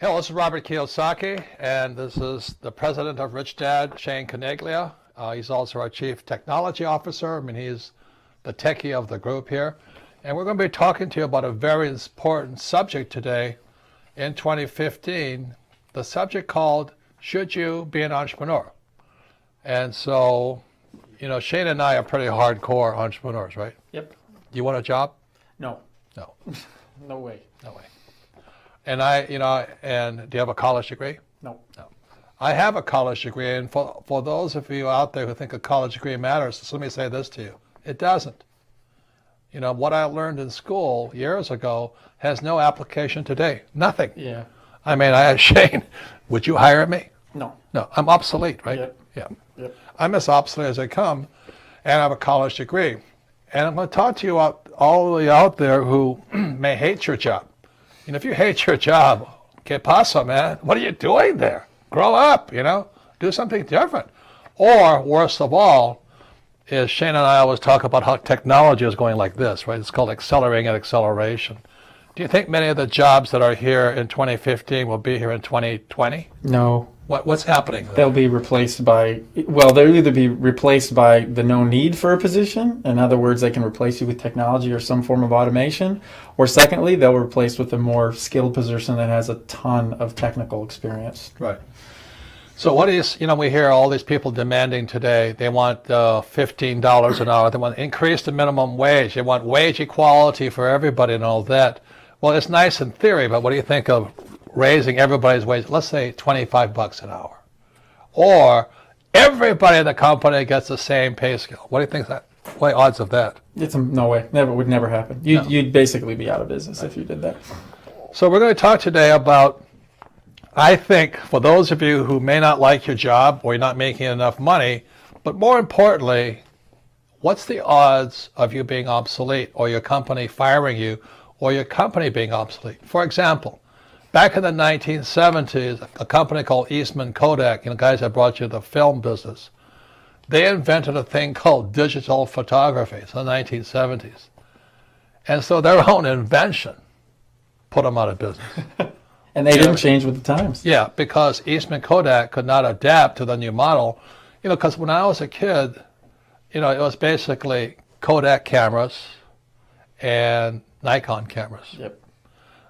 Hello, this is Robert Kiyosaki, and this is the president of Rich Dad, Shane Caniglia. He's also our chief technology officer. He's the techie of the group here. And we're going to be talking to you about a very important subject today in 2015, the subject called, Should You Be an Entrepreneur? And so, Shane and I are pretty hardcore entrepreneurs, right? Yep. Do you want a job? No. No. No way. No way. And and do you have a college degree? No. No. I have a college degree, and for those of you out there who think a college degree matters, let me say this to you. It doesn't. What I learned in school years ago has no application today. Nothing. Yeah. I asked Shane, would you hire me? No. No, I'm obsolete, right? Yep. Yeah. Yep. I'm as obsolete as I come, and I have a college degree. And I'm going to talk to you all of you out there who may hate your job. If you hate your job, que pasa, man? What are you doing there? Grow up, do something different. Or, worst of all, is Shane and I always talk about how technology is going like this, right? It's called accelerating and acceleration. Do you think many of the jobs that are here in 2015 will be here in 2020? No. What's happening? They'll be replaced by, they'll either be replaced by the no need for a position. In other words, they can replace you with technology or some form of automation. Or secondly, they'll replace with a more skilled position that has a ton of technical experience. Right. So what is, we hear all these people demanding today, they want $15 an hour, they want to increase the minimum wage, they want wage equality for everybody and all that. Well, it's nice in theory, but what do you think of raising everybody's wage, let's say $25 an hour? Or everybody in the company gets the same pay scale. What do you think that? What are the odds of that? It's no way. Would never happen. You'd basically be out of business if you did that. So we're going to talk today about, I think, for those of you who may not like your job or you're not making enough money, but more importantly, what's the odds of you being obsolete or your company firing you or your company being obsolete? For example, back in the 1970s, a company called Eastman Kodak, guys that brought you the film business, they invented a thing called digital photography in the 1970s. And so their own invention put them out of business. And they didn't change with the times. Yeah, because Eastman Kodak could not adapt to the new model. Because when I was a kid, it was basically Kodak cameras and Nikon cameras. Yep.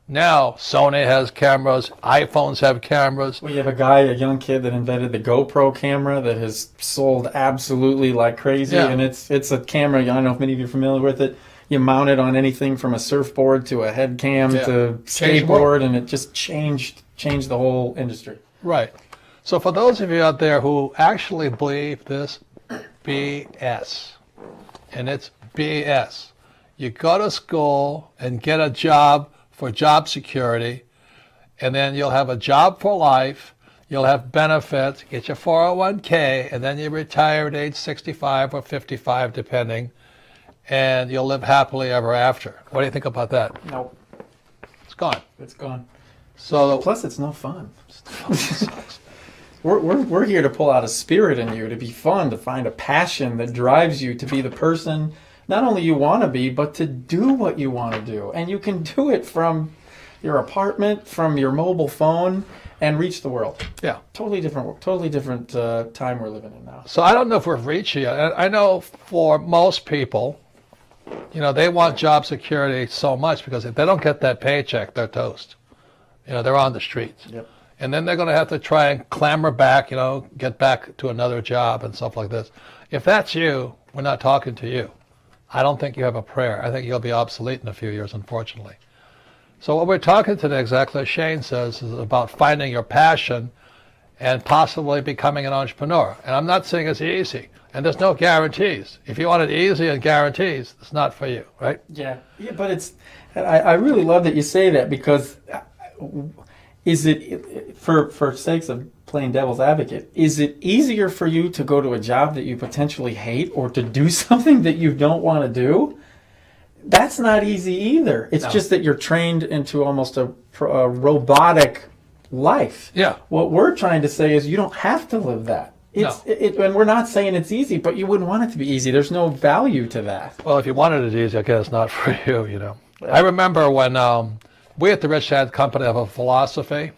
Now, Sony has cameras, iPhones have cameras. We have a young kid that invented the GoPro camera that has sold absolutely like crazy. Yeah. And it's a camera, I don't know if many of you are familiar with it. You mount it on anything from a surfboard to a head cam to skateboard, and it just changed the whole industry. Right. So for those of you out there who actually believe this BS, and it's BS, you go to school and get a job for job security, and then you'll have a job for life, you'll have benefits, get your 401k, and then you retire at age 65 or 55 depending, and you'll live happily ever after. What do you think about that? Nope. It's gone. It's gone. So plus it's no fun. We're here to pull out a spirit in you, to be fun, to find a passion that drives you to be the person not only you want to be, but to do what you want to do. And you can do it from your apartment, from your mobile phone, and reach the world. Yeah. Totally different time we're living in now. So I don't know if we've reached yet. I know for most people, they want job security so much because if they don't get that paycheck, they're toast. They're on the streets. Yep. And then they're going to have to try and clamber back, get back to another job and stuff like this. If that's you, we're not talking to you. I don't think you have a prayer. I think you'll be obsolete in a few years, unfortunately. So what we're talking today, exactly as Shane says, is about finding your passion and possibly becoming an entrepreneur. And I'm not saying it's easy. And there's no guarantees. If you want it easy and guarantees, it's not for you, right? Yeah, but I really love that you say that, because is it, for sakes of playing devil's advocate, is it easier for you to go to a job that you potentially hate or to do something that you don't want to do? That's not easy either. It's just that you're trained into almost a robotic life. Yeah. What we're trying to say is you don't have to live that. And we're not saying it's easy, but you wouldn't want it to be easy. There's no value to that. Well, if you wanted it easy, I guess it's not for you, I remember when we at the Rich Dad Company have a philosophy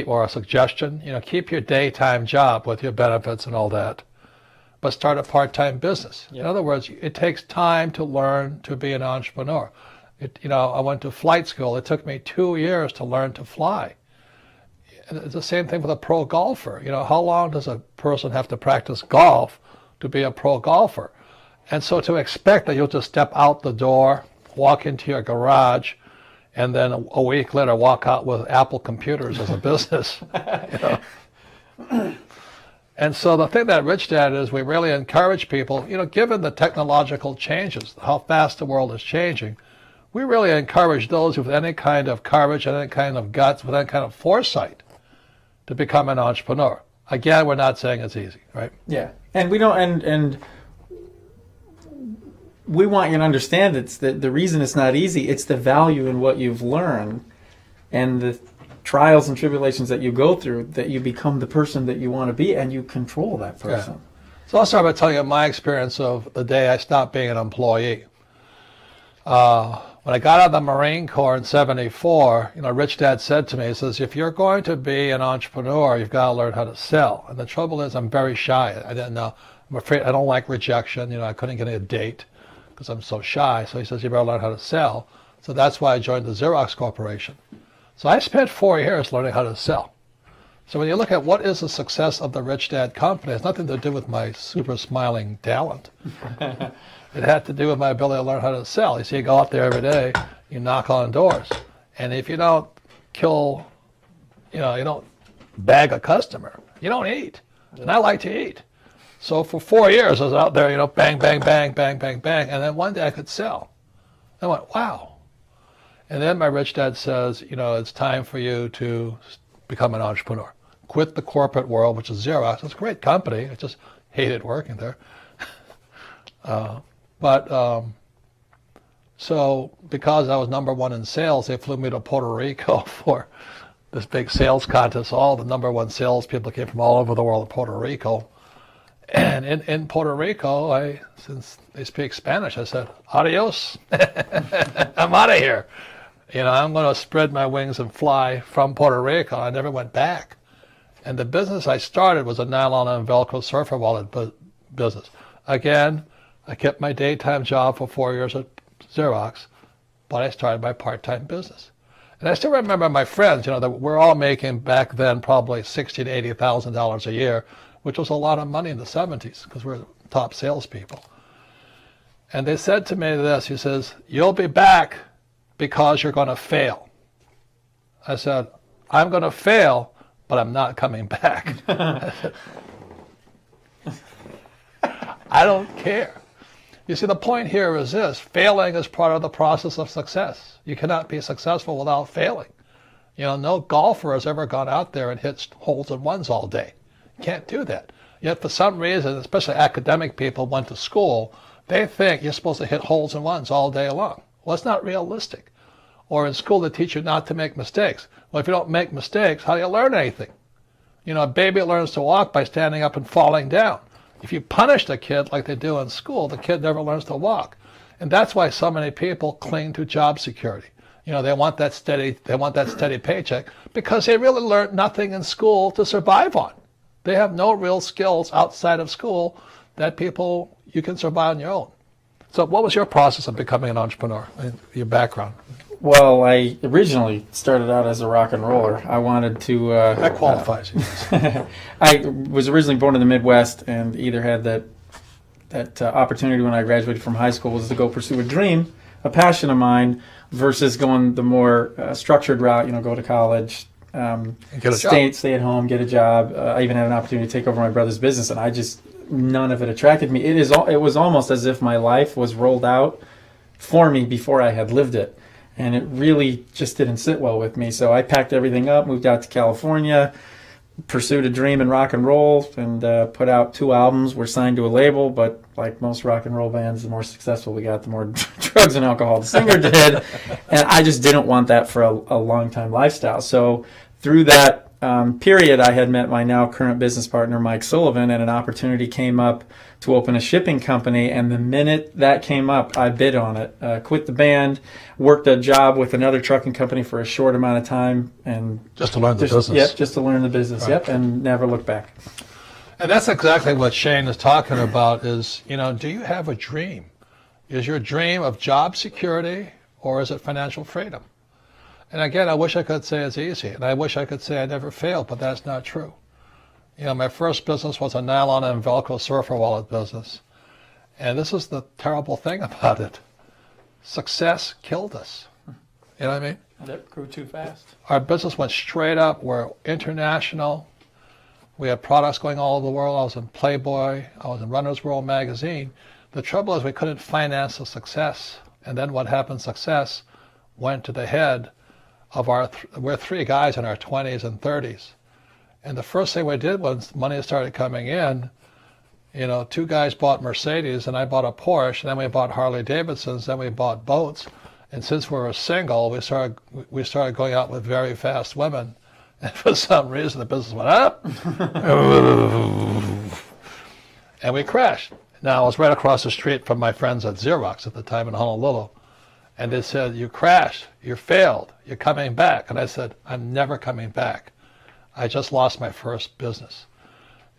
or a suggestion, keep your daytime job with your benefits and all that, but start a part-time business. In other words, it takes time to learn to be an entrepreneur. I went to flight school. It took me 2 years to learn to fly. And it's the same thing with a pro golfer. How long does a person have to practice golf to be a pro golfer? And so to expect that you'll just step out the door, walk into your garage, and then a week later walk out with Apple computers as a business. And so the thing that Rich Dad is, we really encourage people, given the technological changes, how fast the world is changing, we really encourage those with any kind of courage, any kind of guts, with any kind of foresight to become an entrepreneur. Again, we're not saying it's easy, right? Yeah. And we don't, and we want you to understand the reason it's not easy, it's the value in what you've learned and the trials and tribulations that you go through, that you become the person that you want to be and you control that person. Yeah. So I'll start by telling you my experience of the day I stopped being an employee. When I got out of the Marine Corps in '74, Rich Dad said to me, he says, if you're going to be an entrepreneur, you've got to learn how to sell. And the trouble is I'm very shy. I didn't know. I'm afraid I don't like rejection. I couldn't get a date because I'm so shy. So he says, you better learn how to sell. So that's why I joined the Xerox Corporation. So I spent 4 years learning how to sell. So when you look at what is the success of the Rich Dad company, it's nothing to do with my super smiling talent. It had to do with my ability to learn how to sell. You see, you go out there every day, you knock on doors, and if you don't you don't bag a customer, you don't eat. And I like to eat. So for 4 years, I was out there, bang, bang, bang, bang, bang, bang, and then one day I could sell. I went, wow. And then my Rich Dad says, it's time for you to become an entrepreneur. Quit the corporate world, which is Xerox. It's a great company. I just hated working there. So because I was #1 in sales, they flew me to Puerto Rico for this big sales contest. All the #1 salespeople came from all over the world to Puerto Rico. And in Puerto Rico, since they speak Spanish, I said, adios. I'm out of here. I'm going to spread my wings and fly from Puerto Rico. I never went back. And the business I started was a nylon and Velcro surfer wallet business. Again, I kept my daytime job for 4 years at Xerox, but I started my part-time business. And I still remember my friends, that we're all making back then probably $60,000 to $80,000 a year, which was a lot of money in the 70s because we're top salespeople. And they said to me this, he says, you'll be back because you're going to fail. I said, I'm going to fail, but I'm not coming back. I don't care. You see, the point here is this. Failing is part of the process of success. You cannot be successful without failing. No golfer has ever gone out there and hit holes in ones all day. You can't do that. Yet for some reason, especially academic people went to school, they think you're supposed to hit holes in ones all day long. Well, it's not realistic. Or in school, they teach you not to make mistakes. Well, if you don't make mistakes, how do you learn anything? A baby learns to walk by standing up and falling down. If you punish the kid like they do in school, the kid never learns to walk. And that's why so many people cling to job security. They want that steady paycheck because they really learned nothing in school to survive on. They have no real skills outside of school that you can survive on your own. So what was your process of becoming an entrepreneur, your background? Well, I originally started out as a rock and roller. I wanted to... that qualifies you. I was originally born in the Midwest and either had that opportunity when I graduated from high school was to go pursue a dream, a passion of mine, versus going the more structured route, go to college, stay at home, get a job. I even had an opportunity to take over my brother's business, and none of it attracted me. It was almost as if my life was rolled out for me before I had lived it. And it really just didn't sit well with me. So I packed everything up, moved out to California, pursued a dream in rock and roll, and put out 2 albums. We're signed to a label, but like most rock and roll bands, the more successful we got, the more drugs and alcohol the singer did. And I just didn't want that for a long-time lifestyle. So through that period, I had met my now current business partner, Mike Sullivan, and an opportunity came up to open a shipping company. And the minute that came up, I bid on it, quit the band, worked a job with another trucking company for a short amount of time. And Just to learn the business. Yep, just to learn the business. Right. Yep, and never look back. And that's exactly what Shane is talking about is, do you have a dream? Is your dream of job security or is it financial freedom? And again, I wish I could say it's easy, and I wish I could say I never failed, but that's not true. My first business was a nylon and Velcro surfer wallet business. And this is the terrible thing about it. Success killed us. You know what I mean? That grew too fast. Our business went straight up. We're international. We had products going all over the world. I was in Playboy. I was in Runner's World magazine. The trouble is we couldn't finance the success. And then what happened, success went to the head of we're three guys in our 20s and 30s. And the first thing we did was money started coming in. Two guys bought Mercedes and I bought a Porsche. And then we bought Harley Davidsons. Then we bought boats. And since we were single, we started going out with very fast women. And for some reason, the business went up. And we crashed. Now, I was right across the street from my friends at Xerox at the time in Honolulu. And they said, you crashed, you failed, you're coming back. And I said, I'm never coming back. I just lost my first business.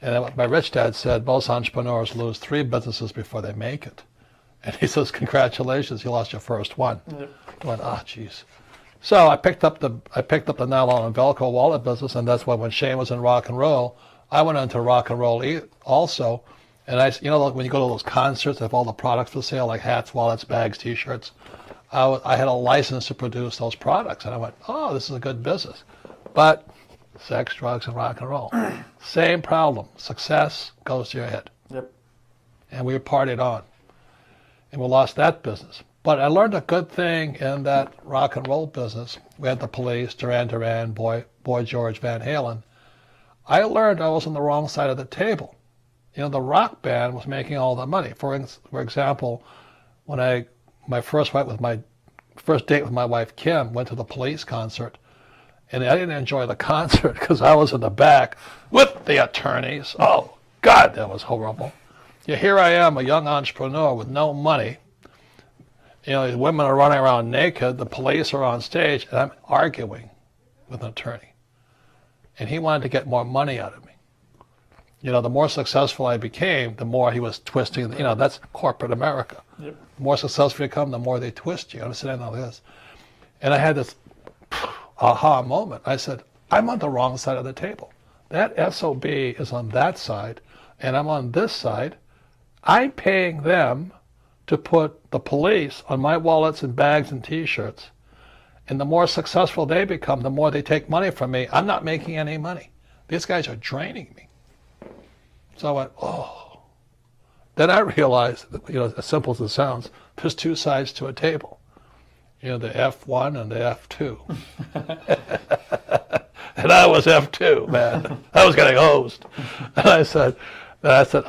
And my rich dad said, most entrepreneurs lose 3 businesses before they make it. And he says, congratulations, you lost your first one. Yep. I went, geez. So I picked up the nylon and Velcro wallet business, and that's why when Shane was in rock and roll, I went into rock and roll also. And when you go to those concerts, they have all the products for sale, like hats, wallets, bags, T-shirts. I had a license to produce those products, and I went, this is a good business. But sex, drugs, and rock and roll, same problem. Success goes to your head. Yep. And we partied on, and we lost that business. But I learned a good thing in that rock and roll business. We had the Police, Duran Duran, Boy George, Van Halen. I learned I was on the wrong side of the table. The rock band was making all the money. For example, when my first date with my wife Kim went to the Police concert, and I didn't enjoy the concert because I was in the back with the attorneys. Oh God, that was horrible. Here I am, a young entrepreneur with no money. The women are running around naked, the police are on stage, and I'm arguing with an attorney. And he wanted to get more money out of me. The more successful I became, the more he was twisting. That's corporate America. Yep. The more successful you become, the more they twist you. I'm sitting like this. And I had this aha moment. I said, I'm on the wrong side of the table. That SOB is on that side, and I'm on this side. I'm paying them to put the police on my wallets and bags and T-shirts. And the more successful they become, the more they take money from me. I'm not making any money. These guys are draining me. So I went, Then I realized, as simple as it sounds, there's 2 sides to a table. The F1 and the F2. And I was F2, man. I was getting hosed. And I said,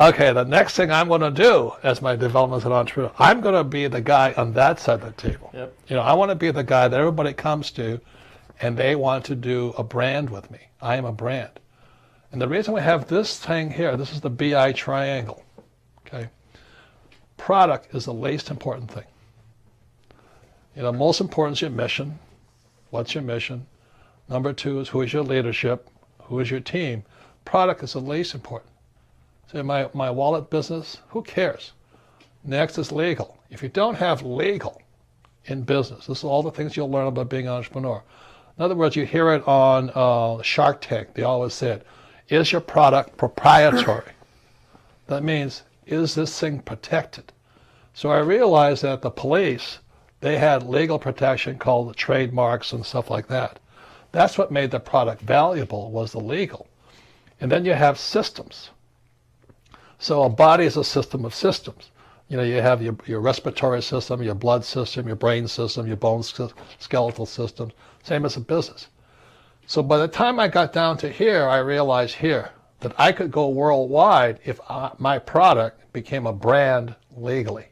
okay, the next thing I'm going to do as my development as an entrepreneur, I'm going to be the guy on that side of the table. Yep. I want to be the guy that everybody comes to, and they want to do a brand with me. I am a brand. And the reason we have this thing here, this is the BI triangle, okay? Product is the least important thing. Most important is your mission. What's your mission? Number 2 is who is your leadership? Who is your team? Product is the least important. So my wallet business, who cares? Next is legal. If you don't have legal in business, this is all the things you'll learn about being an entrepreneur. In other words, you hear it on Shark Tank. They always say it. Is your product proprietary? That means, is this thing protected? So I realized that the police, they had legal protection called the trademarks and stuff like that. That's what made the product valuable, was the legal. And then you have systems. So a body is a system of systems. You have your respiratory system, your blood system, your brain system, your bone skeletal system, same as a business. So by the time I got down to here, I realized here that I could go worldwide if my product became a brand legally.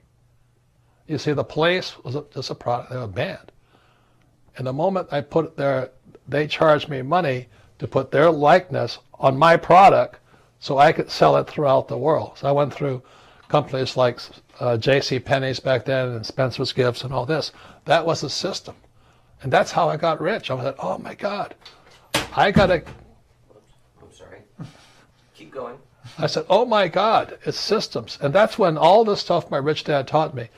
You see, the Police was just a product, they were a band. And the moment I put it there, they charged me money to put their likeness on my product so I could sell it throughout the world. So I went through companies like J.C. Penney's back then and Spencer's Gifts and all this. That was the system. And that's how I got rich. I was like, oh my God, I got to. I'm sorry. Keep going. I said, oh my God, it's systems. And that's when all this stuff my rich dad taught me.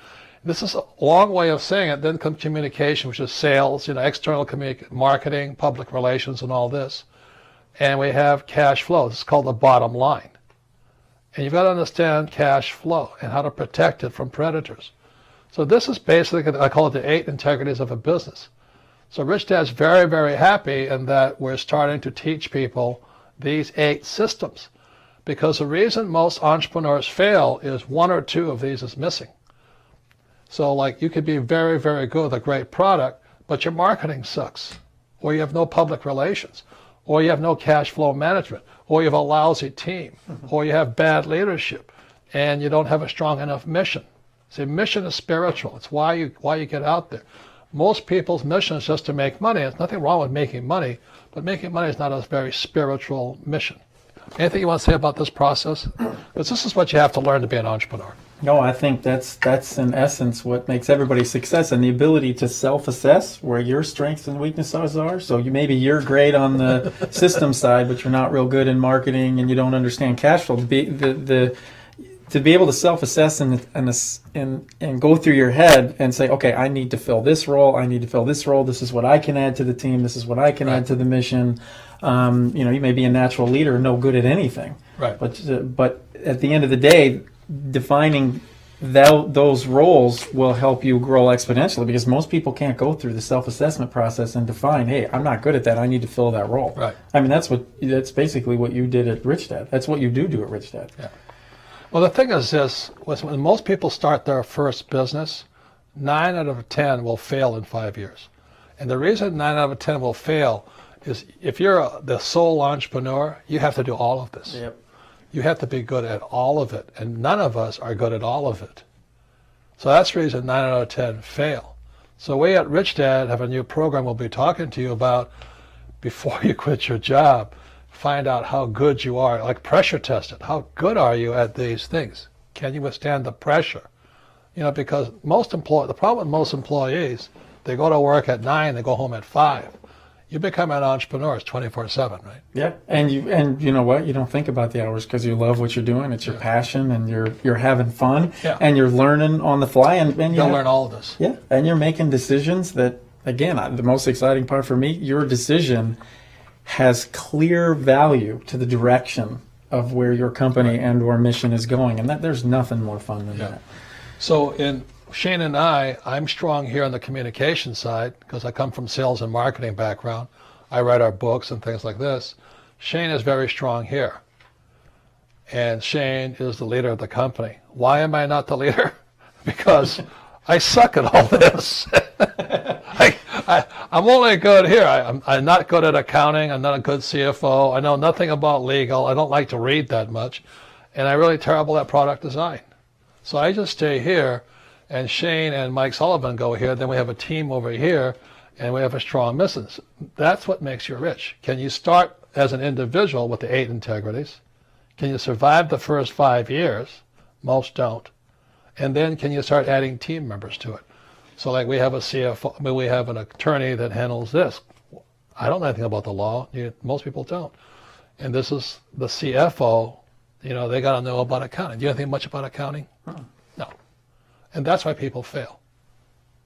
This is a long way of saying it. Then comes communication, which is sales, external marketing, public relations, and all this. And we have cash flow. This is called the bottom line. And you've got to understand cash flow and how to protect it from predators. So this is basically, I call it the 8 integrities of a business. So Rich Dad's very, very happy in that we're starting to teach people these 8 systems. Because the reason most entrepreneurs fail is 1 or 2 of these is missing. So like you could be very, very good with a great product, but your marketing sucks, or you have no public relations, or you have no cash flow management, or you have a lousy team, or you have bad leadership, and you don't have a strong enough mission. See, mission is spiritual. It's why you get out there. Most people's mission is just to make money. There's nothing wrong with making money, but making money is not a very spiritual mission. Anything you want to say about this process? Because this is what you have to learn to be an entrepreneur. No, I think that's in essence what makes everybody success, and the ability to self-assess where your strengths and weaknesses are. So maybe you're great on the system side, but you're not real good in marketing, and you don't understand cash flow. To be able to self-assess and go through your head and say, okay, I need to fill this role. I need to fill this role. This is what I can add to the team. This is what I can add to the mission. You may be a natural leader, no good at anything. Right. But at the end of the day, defining those roles will help you grow exponentially, because most people can't go through the self-assessment process and define, hey, I'm not good at that. I need to fill that role. Right. I mean, that's basically what you did at Rich Dad. That's what you do at Rich Dad. Yeah. Well, the thing is this, when most people start their first business, 9 out of 10 will fail in 5 years. And the reason 9 out of 10 will fail is if you're the sole entrepreneur, you have to do all of this. Yep. You have to be good at all of it, and none of us are good at all of it. So that's the reason 9 out of 10 fail. So we at Rich Dad have a new program we'll be talking to you about before you quit your job. Find out how good you are, like pressure test it. How good are you at these things? Can you withstand the pressure? Because the problem with most employees, they go to work at 9, they go home at 5. You become an entrepreneur, it's 24/7, right? Yeah, and you know what? You don't think about the hours because you love what you're doing. It's your passion, and you're having fun, and you're learning on the fly, and you'll learn all of this. Yeah, and you're making decisions that, again, the most exciting part for me, your decision has clear value to the direction of where your company and or mission is going, and there's nothing more fun than that. So in Shane and I'm strong here on the communication side because I come from sales and marketing background. I write our books and things like this. Shane is very strong here. And Shane is the leader of the company. Why am I not the leader? Because I suck at all this. I'm only good here. I'm not good at accounting. I'm not a good CFO. I know nothing about legal. I don't like to read that much. And I'm really terrible at product design. So I just stay here, and Shane and Mike Sullivan go here. Then we have a team over here, and we have a strong mission. That's what makes you rich. Can you start as an individual with the 8 integrities? Can you survive the first 5 years? Most don't. And then can you start adding team members to it? So like we have a CFO, we have an attorney that handles this. I don't know anything about the law. Most people don't. And this is the CFO. They got to know about accounting. Do you know anything much about accounting? No. And that's why people fail.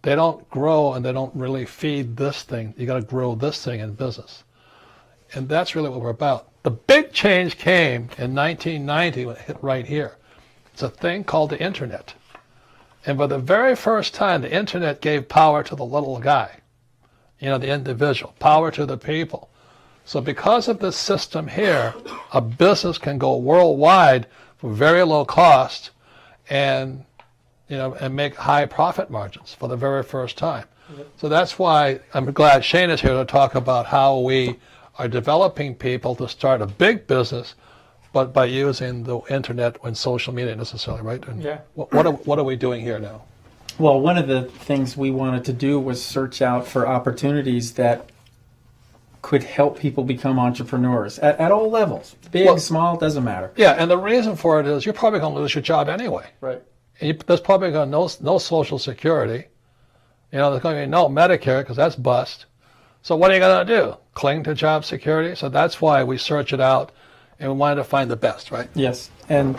They don't grow and they don't really feed this thing. You got to grow this thing in business. And that's really what we're about. The big change came in 1990 when it hit right here. It's a thing called the internet. And for the very first time, the internet gave power to the little guy, the individual, power to the people. So because of this system here, a business can go worldwide for very low cost and make high profit margins for the very first time. Yep. So that's why I'm glad Shane is here to talk about how we are developing people to start a big business, but by using the internet and social media necessarily, right? And yeah. What are we doing here now? Well, one of the things we wanted to do was search out for opportunities that could help people become entrepreneurs at all levels, big, Well- small, doesn't matter. Yeah, and the reason for it is you're probably going to lose your job anyway. Right. And there's probably going to no Social Security. There's going to be no Medicare because that's bust. So what are you going to do? Cling to job security? So that's why we search it out, and we wanted to find the best, right? Yes, and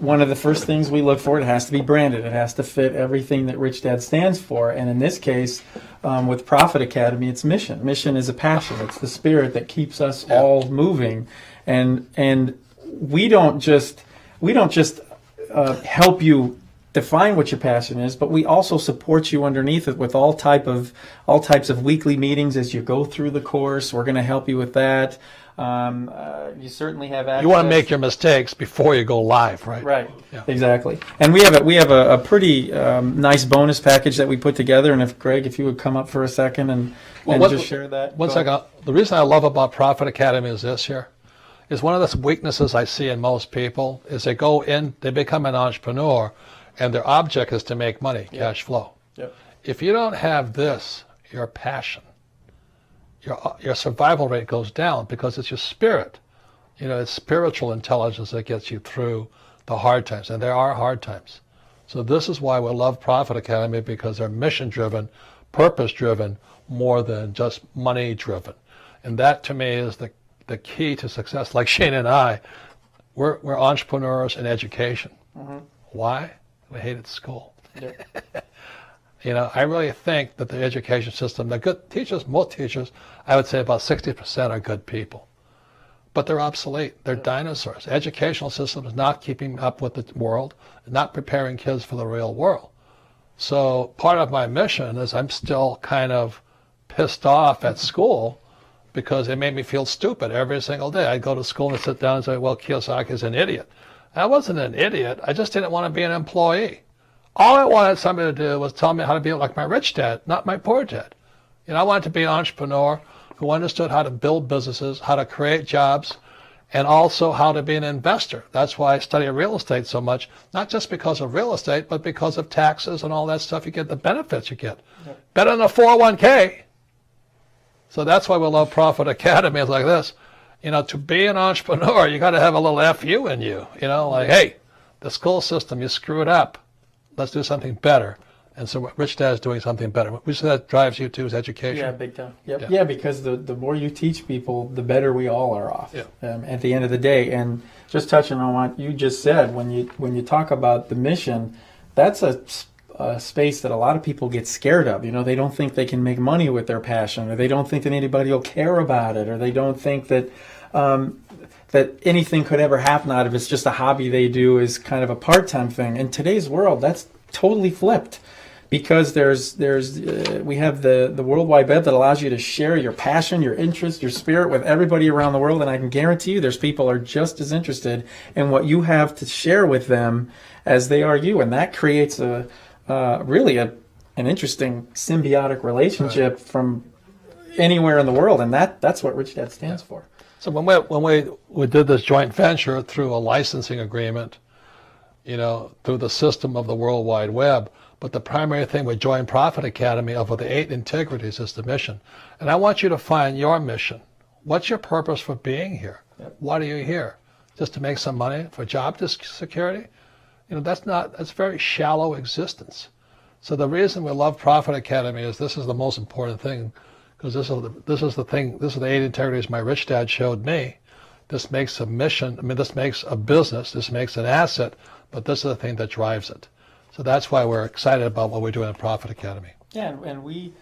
one of the first things we look for, it has to be branded. It has to fit everything that Rich Dad stands for. And in this case, with Profit Academy, it's mission. Mission is a passion. It's the spirit that keeps us all moving. And we don't just help you define what your passion is, but we also support you underneath it with all types of weekly meetings as you go through the course. We're going to help you with that. You certainly have access. You want to make your mistakes before you go live, right? Right. Yeah. Exactly. And we have a pretty nice bonus package that we put together. And if Greg, if you would come up for a second and just share that. One Go second. ahead. The reason I love about Profit Academy is this here. Is one of the weaknesses I see in most people is they become an entrepreneur, and their object is to make money, cash flow. Yep. If you don't have this, your passion, your survival rate goes down because it's your spirit. It's spiritual intelligence that gets you through the hard times, and there are hard times. So this is why we love Profit Academy, because they're mission-driven, purpose-driven, more than just money-driven. And that, to me, is the key to success. Like Shane and I, we're entrepreneurs in education. Mm-hmm. Why? We hated school. Yep. I really think that the education system, the good teachers, most teachers, I would say about 60% are good people. But they're obsolete. They're dinosaurs. The educational system is not keeping up with the world, not preparing kids for the real world. So part of my mission is I'm still kind of pissed off at school because it made me feel stupid every single day. I'd go to school and sit down and say, well, Kiyosaki's an idiot. I wasn't an idiot. I just didn't want to be an employee. All I wanted somebody to do was tell me how to be like my rich dad, not my poor dad. I wanted to be an entrepreneur who understood how to build businesses, how to create jobs, and also how to be an investor. That's why I study real estate so much, not just because of real estate, but because of taxes and all that stuff. You get the benefits you get. Yep. Better than a 401k. So that's why we love Profit Academy. It's like this. To be an entrepreneur, you got to have a little FU in you. Like, hey, the school system, you screw it up. Let's do something better. And so Rich Dad is doing something better. Which that drives you to is education. Yeah, big time. Yep. Yeah, because the more you teach people, the better we all are off. Yeah. At the end of the day, and just touching on what you just said, when you talk about the mission, that's a space that a lot of people get scared of. They don't think they can make money with their passion, or they don't think that anybody will care about it, or they don't think that that anything could ever happen out of it. It's just a hobby they do, is kind of a part-time thing. In today's world, that's totally flipped, because we have the World Wide Web that allows you to share your passion, your interest, your spirit with everybody around the world, and I can guarantee you there's people who are just as interested in what you have to share with them as they are you, and that creates really an interesting symbiotic relationship from anywhere in the world, and that's what Rich Dad stands for. So when we did this joint venture through a licensing agreement, through the system of the World Wide Web, but the primary thing with Joint Profit Academy of the 8 integrities is the mission. And I want you to find your mission. What's your purpose for being here? Yep. Why are you here? Just to make some money for job security? That's a very shallow existence. So the reason we love Profit Academy is this is the most important thing, because this is the 8 integrities my rich dad showed me. This makes a mission, this makes a business, this makes an asset, but this is the thing that drives it. So that's why we're excited about what we're doing at Profit Academy. Yeah, and we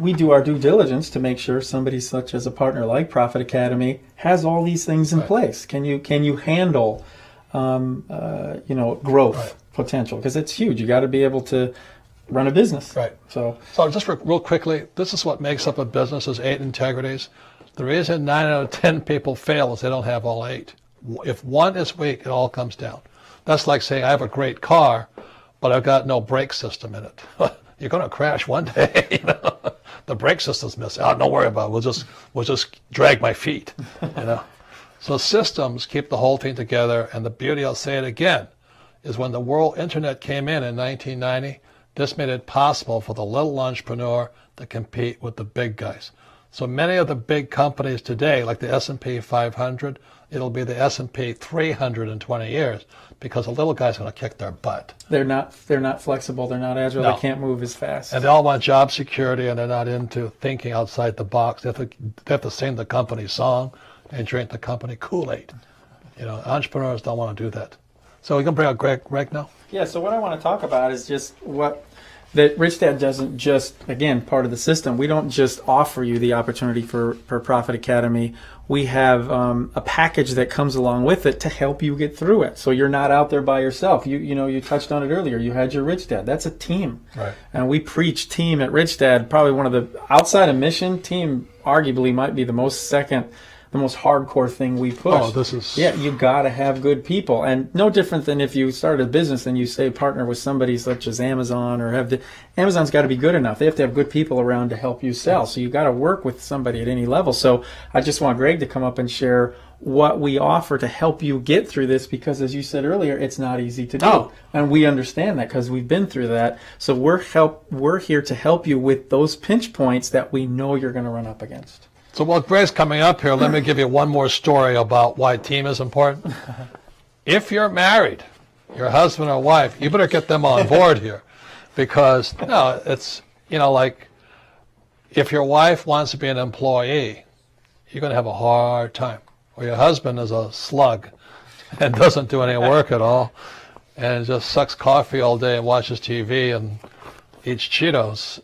we do our due diligence to make sure somebody such as a partner like Profit Academy has all these things in place. Can you handle growth potential? Because it's huge. You got to be able to run a business. Right. So just real quickly, this is what makes up a business: is 8 integrities. The reason 9 out of 10 people fail is they don't have all 8. If one is weak, it all comes down. That's like saying I have a great car, but I've got no brake system in it. You're going to crash one day. The brake system's missing. Oh, don't worry about it. We'll just drag my feet. So systems keep the whole thing together. And the beauty, I'll say it again, is when the world internet came in 1990, this made it possible for the little entrepreneur to compete with the big guys. So many of the big companies today, like the S&P 500, it'll be the S&P 300 in 20 years because the little guy's going to kick their butt. They're not flexible. They're not agile. No. They can't move as fast. And they all want job security, and they're not into thinking outside the box. They have to sing the company song and drink the company Kool-Aid. Entrepreneurs don't want to do that. So we can bring out Greg now? Yeah, so what I want to talk about is just that Rich Dad doesn't just, again, part of the system. We don't just offer you the opportunity for Profit Academy. We have a package that comes along with it to help you get through it. So you're not out there by yourself. You touched on it earlier. You had your Rich Dad. That's a team. Right. And we preach team at Rich Dad. Probably one of the, outside of mission, team arguably might be the most hardcore thing we push. Oh, this is... Yeah, you got to have good people. And no different than if you started a business and you say partner with somebody such as Amazon or Amazon's got to be good enough. They have to have good people around to help you sell. So you got to work with somebody at any level. So I just want Greg to come up and share what we offer to help you get through this, because as you said earlier, it's not easy to do. No. And we understand that because we've been through that. So we're here to help you with those pinch points that we know you're going to run up against. So while Greg's coming up here, let me give you one more story about why team is important. If you're married, your husband or wife, you better get them on board here, because it's like if your wife wants to be an employee, you're going to have a hard time. Or your husband is a slug and doesn't do any work at all and just sucks coffee all day and watches TV and eats Cheetos.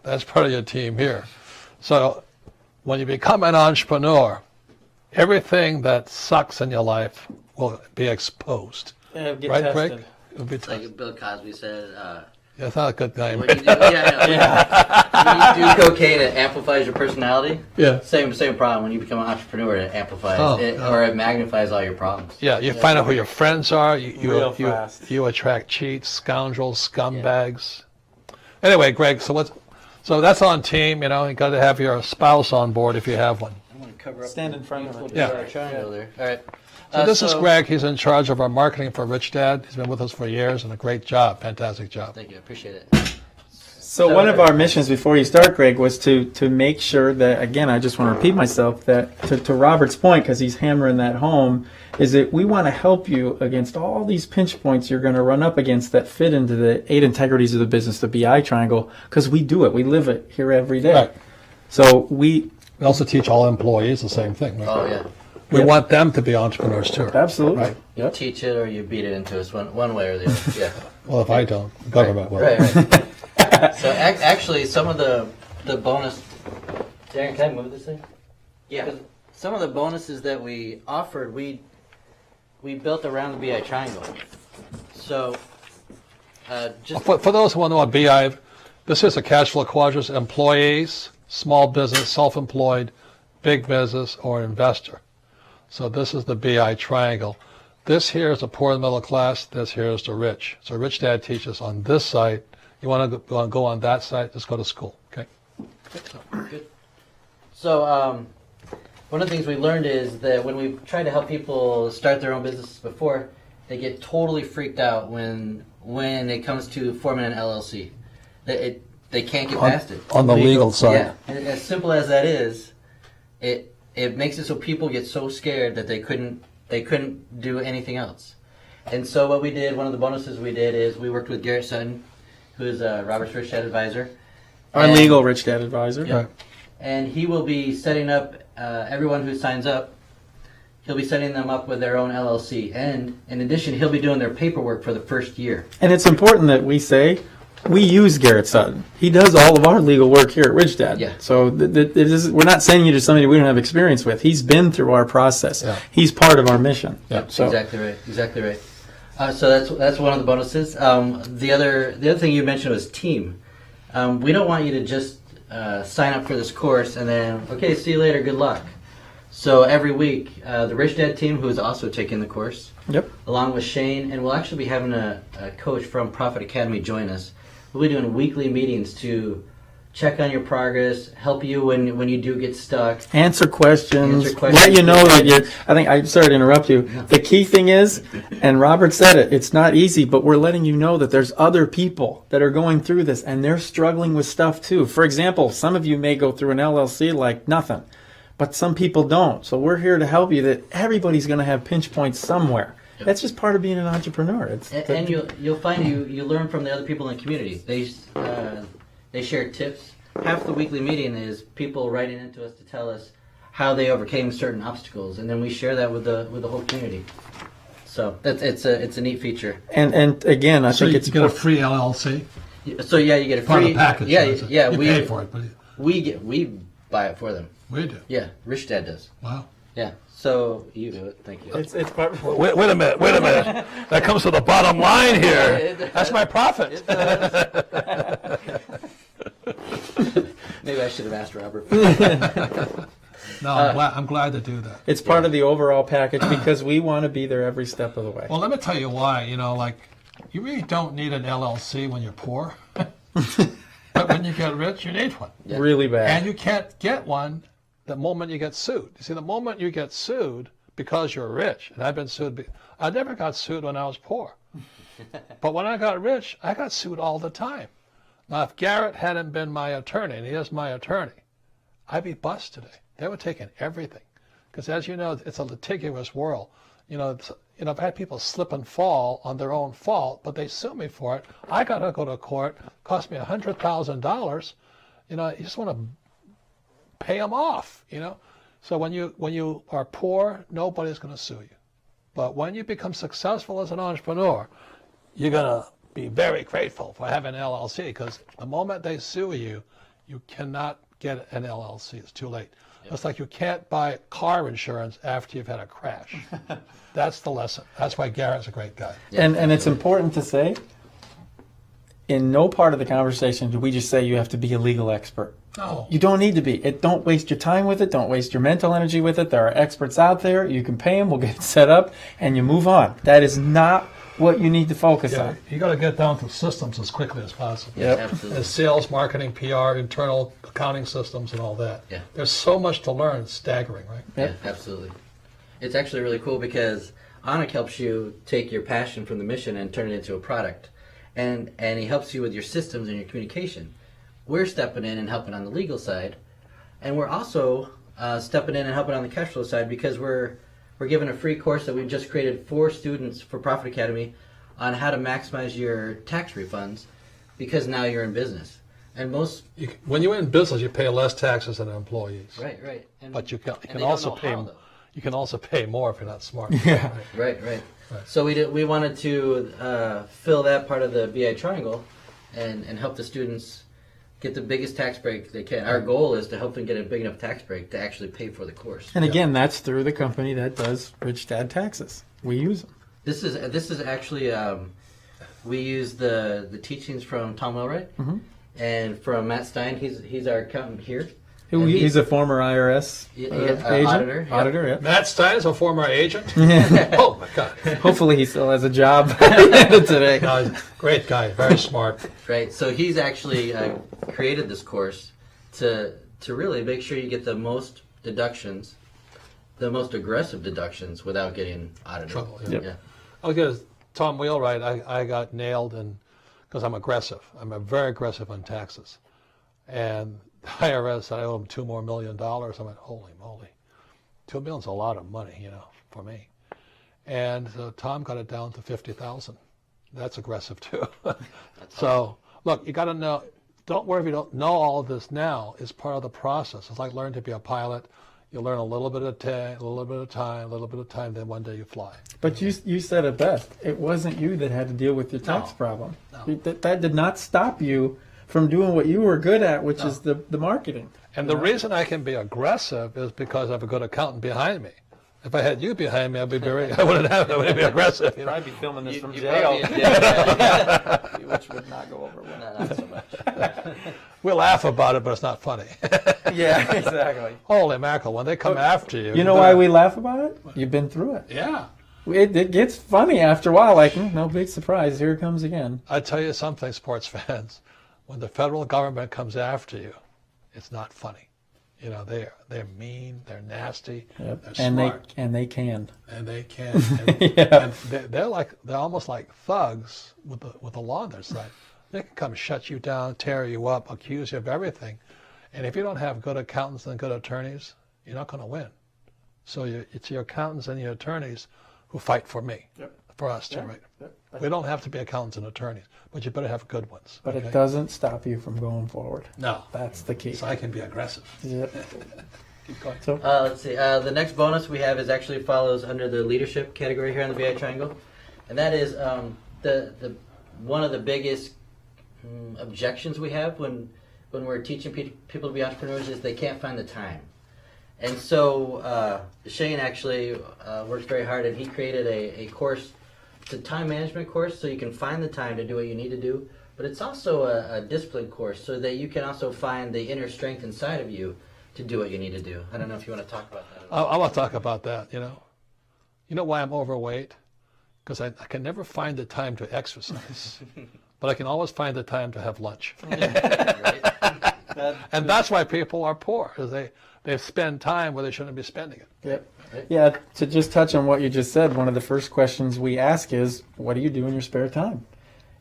That's part of your team here. So when you become an entrepreneur, everything that sucks in your life will be exposed. Yeah, get right, tested. Greg? It'll be tested. Like Bill Cosby said, That's not a good name. when you do, when you do cocaine, it amplifies your personality. Yeah. Same problem. When you become an entrepreneur, it amplifies it, or it magnifies all your problems. Yeah, you find out who your friends are. Real fast. You attract cheats, scoundrels, scumbags. Anyway, Greg, so that's on team. You got to have your spouse on board if you have one. I'm going to cover up. Stand in front of it. Yeah. Triangle there. All right. So this is Greg. He's in charge of our marketing for Rich Dad. He's been with us for years, and a great job, fantastic job. Thank you. I appreciate it. So one of our missions before you start, Greg, was to make sure that, again, I just want to repeat myself, that to Robert's point, because he's hammering that home, is that we want to help you against all these pinch points you're going to run up against that fit into the 8 integrities of the business, the BI triangle, because we do it. We live it here every day. Right. So we also teach all employees the same thing. Right? Oh, yeah. We want them to be entrepreneurs too. Absolutely. Right. Yep. Teach it or you beat it into us one way or the other. Yeah. Well, if I don't, the government will. Right. So actually, some of the bonus. Darren, can I move this thing? Yeah. 'Cause some of the bonuses that we offered, we built around the BI triangle. So just For those who want to know what BI, this is a cash flow quadrant: employees, small business, self-employed, big business, or investor. So this is the BI triangle. This here is the poor and middle class. This here is the rich. So Rich Dad teaches on this site. You want to go on that site? Just go to school. Okay. good. So one of the things we learned is that when we try to help people start their own businesses before, they get totally freaked out when it comes to forming an LLC. They can't get past it. On the legal side. Yeah, and as simple as that is, it makes it so people get so scared that they couldn't do anything else. And so what we did, one of the bonuses we did is we worked with Garrett Sutton, who is Robert's Rich Dad advisor. Our legal Rich Dad advisor. Yep. Right. And he will be setting up everyone who signs up. He'll be setting them up with their own LLC, and in addition, he'll be doing their paperwork for the first year. And it's important that we say we use Garrett Sutton. He does all of our legal work here at Rich Dad. Yeah. So we're not sending you to somebody we don't have experience with. He's been through our process. Yeah. He's part of our mission. Yeah. So Exactly right. So that's one of the bonuses. The other thing you mentioned was team. We don't want you to just sign up for this course and then, okay, see you later, good luck. So every week, the Rich Dad team, who is also taking the course, Yep. along with Shane, and we'll actually be having a coach from Profit Academy join us. We'll be doing weekly meetings to check on your progress, help you when you do get stuck. Answer questions. Answer questions. Let you know that you're. I'm sorry to interrupt you. The key thing is, and Robert said it, it's not easy, but we're letting you know that there's other people that are going through this and they're struggling with stuff too. For example, some of you may go through an LLC like nothing, but some people don't. So we're here to help you that everybody's going to have pinch points somewhere. That's just part of being an entrepreneur. And you'll find you learn from the other people in the community. They share tips. Half the weekly meeting is people writing into us to tell us how they overcame certain obstacles, and then we share that with the whole community. So it's a neat feature. And again, I think it's you get a free LLC. So yeah, you get a Part of free the package. Yeah. You pay for it, but We buy it for them. we do. Yeah, Rich Dad does. Wow. Yeah. So you do it. Thank you. it's part. Wait a minute. That comes to the bottom line here. That's my profit. Maybe I should have asked Robert. No, I'm glad to do that. It's part of the overall package because we want to be there every step of the way. Well, let me tell you why. You really don't need an LLC when you're poor. But when you get rich, you need one. Yeah. Really bad. And you can't get one the moment you get sued. You see, the moment you get sued because you're rich, and I've been sued. I never got sued when I was poor. But when I got rich, I got sued all the time. Now, if Garrett hadn't been my attorney, and he is my attorney, I'd be bust today. They would have taken everything. Because as you know, it's a litigious world. I've had people slip and fall on their own fault, but they sue me for it. I got to go to court. Cost me $100,000. You just want to pay them off. So when you are poor, nobody's going to sue you. But when you become successful as an entrepreneur, you're going to be very grateful for having an LLC, because the moment they sue you, you cannot get an LLC. It's too late. Yep. It's like you can't buy car insurance after you've had a crash. That's the lesson. That's why Garrett's a great guy. Yeah, and it's important to say, in no part of the conversation do we just say you have to be a legal expert. No. You don't need to be. Don't waste your time with it. Don't waste your mental energy with it. There are experts out there. You can pay them. We'll get it set up, and you move on. That is not what you need to focus on. You got to get down to systems as quickly as possible. Yep. Absolutely. As sales, marketing, PR, internal accounting systems, and all that. Yeah. There's so much to learn. It's staggering, right? Yeah, absolutely. It's actually really cool because Anik helps you take your passion from the mission and turn it into a product. And he helps you with your systems and your communication. We're stepping in and helping on the legal side. And we're also stepping in and helping on the cash flow side because we're giving a free course that we've just created for students for Profit Academy on how to maximize your tax refunds because now you're in business. And When you're in business, you pay less taxes than employees. Right. And, But you and can they also don't know pay. how, though. You can also pay more if you're not smart. Yeah. Right. So we wanted to fill that part of the BI triangle and help the students get the biggest tax break they can. Our goal is to help them get a big enough tax break to actually pay for the course. And again, that's through the company that does Rich Dad Taxes. We use them. This is actually we use the teachings from Tom Wellwright and from Matt Stein. He's our accountant here. And He's a former IRS agent. auditor. Yeah. Auditor, yeah. Matt Stein is a former agent. Oh my God! Hopefully he still has a job today. No, he's a great guy, very smart. Right. So he's actually created this course to really make sure you get the most deductions, the most aggressive deductions without getting audited. Trouble. Yep. Yeah. I'll get Tom Wheelwright. I got nailed because I'm aggressive. I'm very aggressive on taxes, and the IRS said I owe them $2 million more. I went, holy moly, $2 million's a lot of money, for me. And so Tom got it down to 50,000. That's aggressive too. So look, you got to know. Don't worry if you don't know all of this now. It's part of the process. It's like learning to be a pilot. You learn a little bit of time, a little bit of time, then one day you fly. But you said it best. It wasn't you that had to deal with your tax problem. No. That did not stop you from doing what you were good at, which is the marketing. And the reason I can be aggressive is because I have a good accountant behind me. If I had you behind me, I wouldn't be aggressive. I'd be filming this from You jail, probably- yeah. which would not go over well. No, not so much. We'll laugh about it, but it's not funny. Yeah, exactly. Holy mackerel, when they come after you. You know why we laugh about it? You've been through it. Yeah. It gets funny after a while, like, no big surprise, here it comes again. I tell you something, sports fans. when the federal government comes after you, it's not funny. You know, they're mean, they're nasty, Yep. they're And smart, they can. and they can. And, Yeah. and they're almost like thugs with the law on their side. They can come shut you down, tear you up, accuse you of everything, and if you don't have good accountants and good attorneys, you're not going to win. So it's your accountants and your attorneys who fight for me, for us to right. We don't have to be accountants and attorneys, but you better have good ones. But okay? it doesn't stop you from going forward. No, That's the key. so I can be aggressive. Yep. Keep going. So Let's see. The next bonus we have is actually follows under the leadership category here on the VI Triangle, and that is the one of the biggest objections we have when we're teaching people to be entrepreneurs is they can't find the time. And so Shane actually works very hard, and he created a course. It's a time management course, so you can find the time to do what you need to do. But it's also a discipline course, so that you can also find the inner strength inside of you to do what you need to do. I don't know if you want to talk about that. I want to talk about that. You know why I'm overweight? Because I can never find the time to exercise, but I can always find the time to have lunch. And that's why people are poor, is they spend time where they shouldn't be spending it. Yep. Yeah, to just touch on what you just said, one of the first questions we ask is, what do you do in your spare time?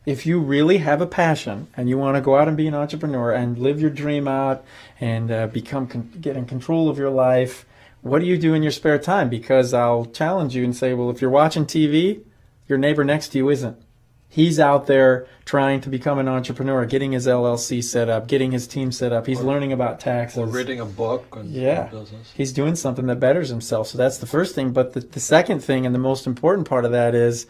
If you really have a passion and you want to go out and be an entrepreneur and live your dream out and get in control of your life, what do you do in your spare time? Because I'll challenge you and say, well, if you're watching TV, your neighbor next to you isn't. He's out there trying to become an entrepreneur, getting his LLC set up, getting his team set up. He's learning about taxes. Or reading a book and business. He's doing something that betters himself. So that's the first thing. But the second thing, and the most important part of that, is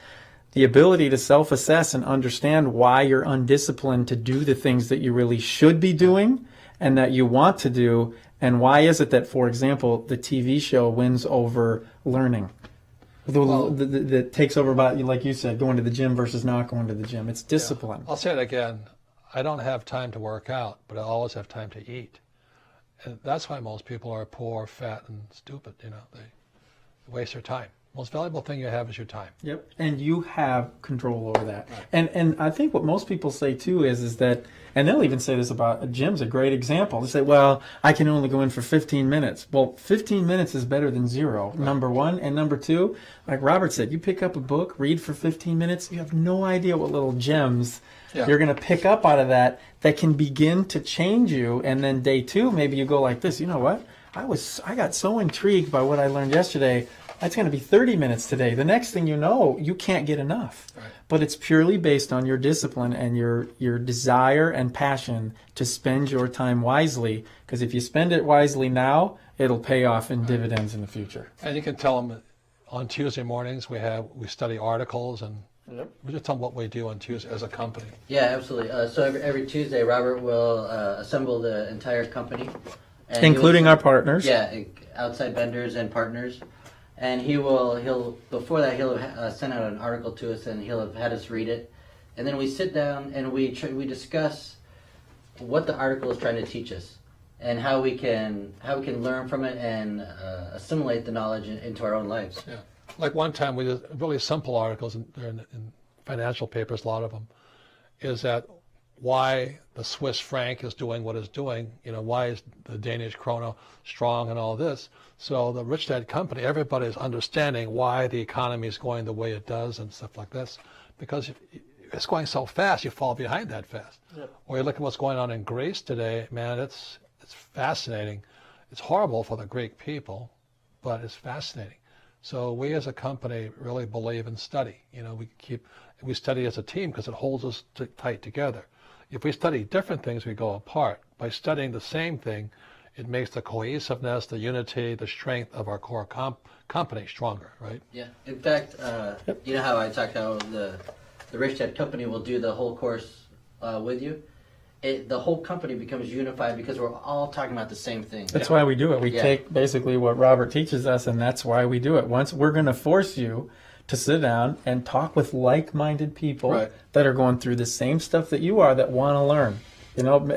the ability to self-assess and understand why you're undisciplined to do the things that you really should be doing and that you want to do. And why is it that, for example, the TV show wins over learning? That takes over about, like you said, going to the gym versus not going to the gym. It's discipline. I'll say it again. I don't have time to work out, but I always have time to eat. And that's why most people are poor, fat, and stupid. They waste their time. Most valuable thing you have is your time. Yep. And you have control over that. Right. And I think what most people say too is that, and they'll even say this about a gym's a great example. They say, well, I can only go in for 15 minutes. Well, 15 minutes is better than zero, right. Number one. And number two, like Robert said, you pick up a book, read for 15 minutes, you have no idea what little gems you're going to pick up out of that can begin to change you. And then day two, maybe you go like this, you know what? I got so intrigued by what I learned yesterday. That's going to be 30 minutes today. The next thing you know, you can't get enough. Right. But it's purely based on your discipline and your desire and passion to spend your time wisely. Because if you spend it wisely now, it'll pay off in dividends in the future. And you can tell them on Tuesday mornings we study articles and we just tell them what we do on Tuesday as a company. Yeah, absolutely. So every Tuesday, Robert will assemble the entire company. And including our partners. Yeah, outside vendors and partners. And he'll before that he'll send out an article to us, and he'll have had us read it, and then we sit down and we discuss what the article is trying to teach us, and how we can learn from it and assimilate the knowledge into our own lives. Yeah, like one time we did really simple articles in financial papers, a lot of them, is that why the Swiss franc is doing what it's doing, why is the Danish krone strong and all this. So the Rich Dad Company, everybody is understanding why the economy is going the way it does and stuff like this. Because if it's going so fast, you fall behind that fast. Yep. Or you look at what's going on in Greece today, man, it's fascinating. It's horrible for the Greek people, but it's fascinating. So we as a company really believe in study. We study as a team because it holds us tight together. If we study different things, we go apart. By studying the same thing, it makes the cohesiveness, the unity, the strength of our core company stronger, right? Yeah. In fact, you know how I talked how the Rich Dad Company will do the whole course with you? The whole company becomes unified because we're all talking about the same thing. That's why we do it. We take basically what Robert teaches us, and that's why we do it. Once we're going to force you to sit down and talk with like-minded people that are going through the same stuff that you are, that want to learn.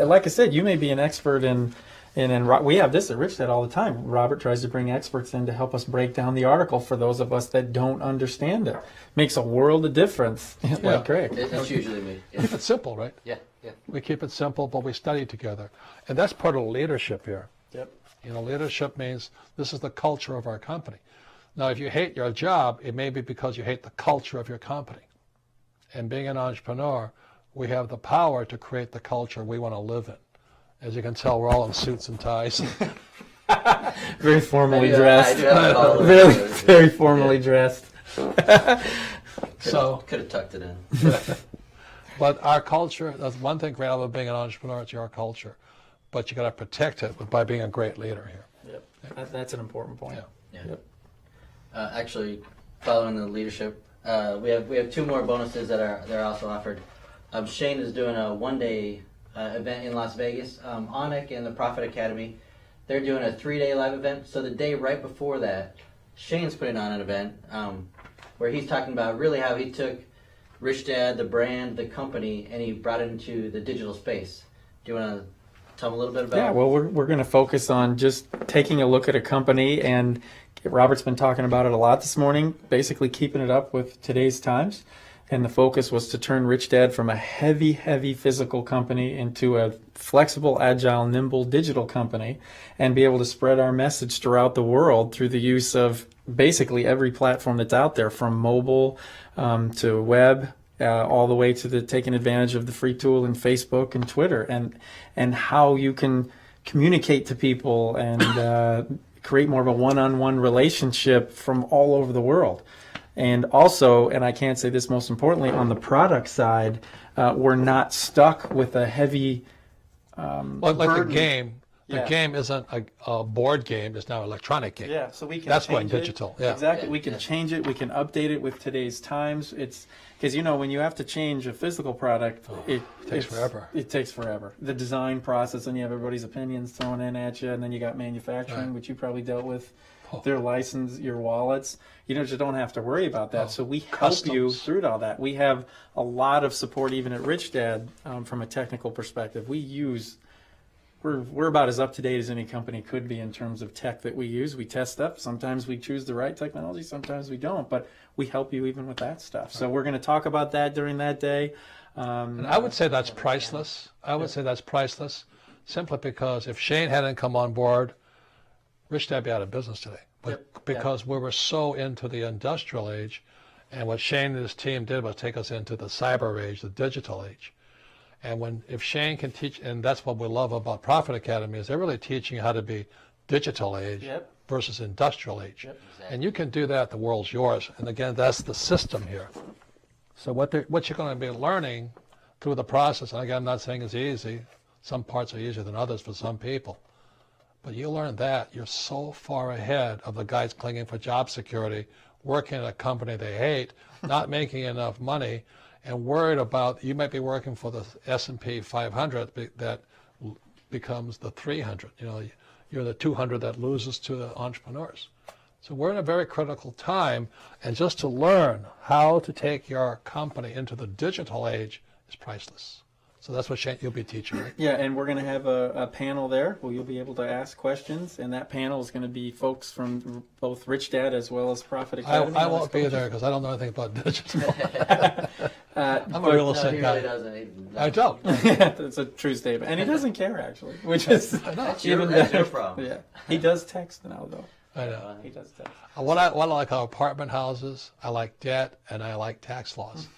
Like I said, you may be an expert in we have this at Rich Dad all the time. Robert tries to bring experts in to help us break down the article for those of us that don't understand it. Makes a world of difference. Like Greg. It's usually me. Yeah. Keep it simple, right? Yeah. Yeah. We keep it simple, but we study together. And that's part of leadership here. Yep. You know, leadership means this is the culture of our company. Now, if you hate your job, it may be because you hate the culture of your company. And being an entrepreneur, we have the power to create the culture we want to live in. As you can tell, we're all in suits and ties. Very formally I dressed. do have a follow-up. Very, very formally dressed. So, Could have tucked it in. but our culture, that's one thing great about being an entrepreneur, it's your culture. But you got to protect it by being a great leader here. Yep. That's an important point. Yeah. Yeah. Yep. Actually, following the leadership, we have two more bonuses that are also offered. Shane is doing a one-day event in Las Vegas. ONIC and the Profit Academy, they're doing a 3-day live event. So the day right before that, Shane's putting on an event where he's talking about really how he took Rich Dad, the brand, the company, and he brought it into the digital space. Do you want to tell him a little bit about? Yeah, well, we're going to focus on just taking a look at a company, and Robert's been talking about it a lot this morning, basically keeping it up with today's times. And the focus was to turn Rich Dad from a heavy, heavy physical company into a flexible, agile, nimble digital company, and be able to spread our message throughout the world through the use of basically every platform that's out there, from mobile to web, all the way to the taking advantage of the free tool in Facebook and Twitter, and how you can communicate to people and create more of a one-on-one relationship from all over the world. And also, and I can't say this most importantly, on the product side, we're not stuck with a heavy Like the burden. game. The Yeah. game isn't a board game, it's now an electronic game. Yeah, so we can That's going change it. digital, yeah. Exactly. Yeah, We can yeah. change it. We can update it with today's times. It's because, you know, when you have to change a physical product, it takes forever. It takes forever. The design process, and you have everybody's opinions thrown in at you, and then you got manufacturing, Right. which you probably dealt with. Oh. Their license, your wallets. You know, just don't have to worry about that. Oh, So we help you customs. through all that. We have a lot of support, even at Rich Dad, from a technical perspective. We're about as up to date as any company could be in terms of tech that we use. We test stuff. Sometimes we choose the right technology, sometimes we don't. But we help you even with that stuff. So we're going to talk about that during that day. And I would say that's priceless. I would say that's priceless, simply because if Shane hadn't come on board, Rich Dad would be out of business today. But Yep. because we were so into the industrial age, and what Shane and his team did was take us into the cyber age, the digital age. And if Shane can teach, and that's what we love about Profit Academy, is they're really teaching you how to be digital age Yep. versus industrial age. Yep. And you can do that, the world's yours. And again, that's the system here. So what you're going to be learning through the process, and again, I'm not saying it's easy. Some parts are easier than others for some people. But you learn that, you're so far ahead of the guys clinging for job security, working at a company they hate, not making enough money, and worried about, you might be working for the S&P 500 that becomes the 300. You know, you're the 200 that loses to the entrepreneurs. So we're in a very critical time, and just to learn how to take your company into the digital age is priceless. So that's what Shane, you'll be teaching, right? Yeah, and we're going to have a panel there where you'll be able to ask questions, and that panel is going to be folks from both Rich Dad as well as Profit Academy. I won't be there because I don't know anything about digital. I'm a but- real No, estate he guy. really doesn't. I don't. That's a true statement, and he doesn't care actually, which is That's even your better. problem. Yeah, he does text now though. I know. He does text. What I like are apartment houses. I like debt, and I like tax laws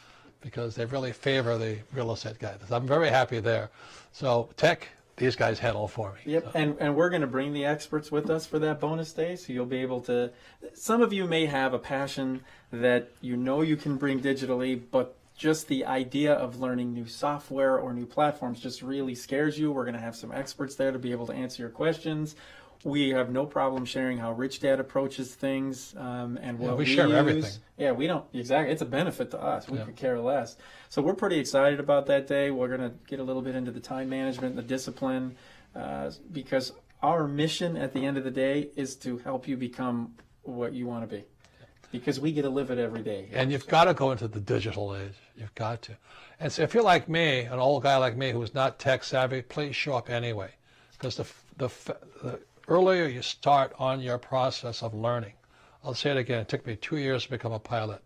because they really favor the real estate guys. I'm very happy there. So tech, these guys handle for me. Yep, and we're going to bring the experts with us for that bonus day, so you'll be able to. Some of you may have a passion that you know you can bring digitally, but just the idea of learning new software or new platforms just really scares you. We're going to have some experts there to be able to answer your questions. We have no problem sharing how Rich Dad approaches things and what we share use. everything. Yeah, we don't exactly. It's a benefit to us. We Yeah. could care less. So we're pretty excited about that day. We're going to get a little bit into the time management, the discipline, because our mission at the end of the day is to help you become what you want to be. Because we get to live it every day. And you've got to go into the digital age. You've got to. And so if you're like me, an old guy like me who's not tech savvy, please show up anyway. Because the earlier you start on your process of learning, I'll say it again, it took me 2 years to become a pilot.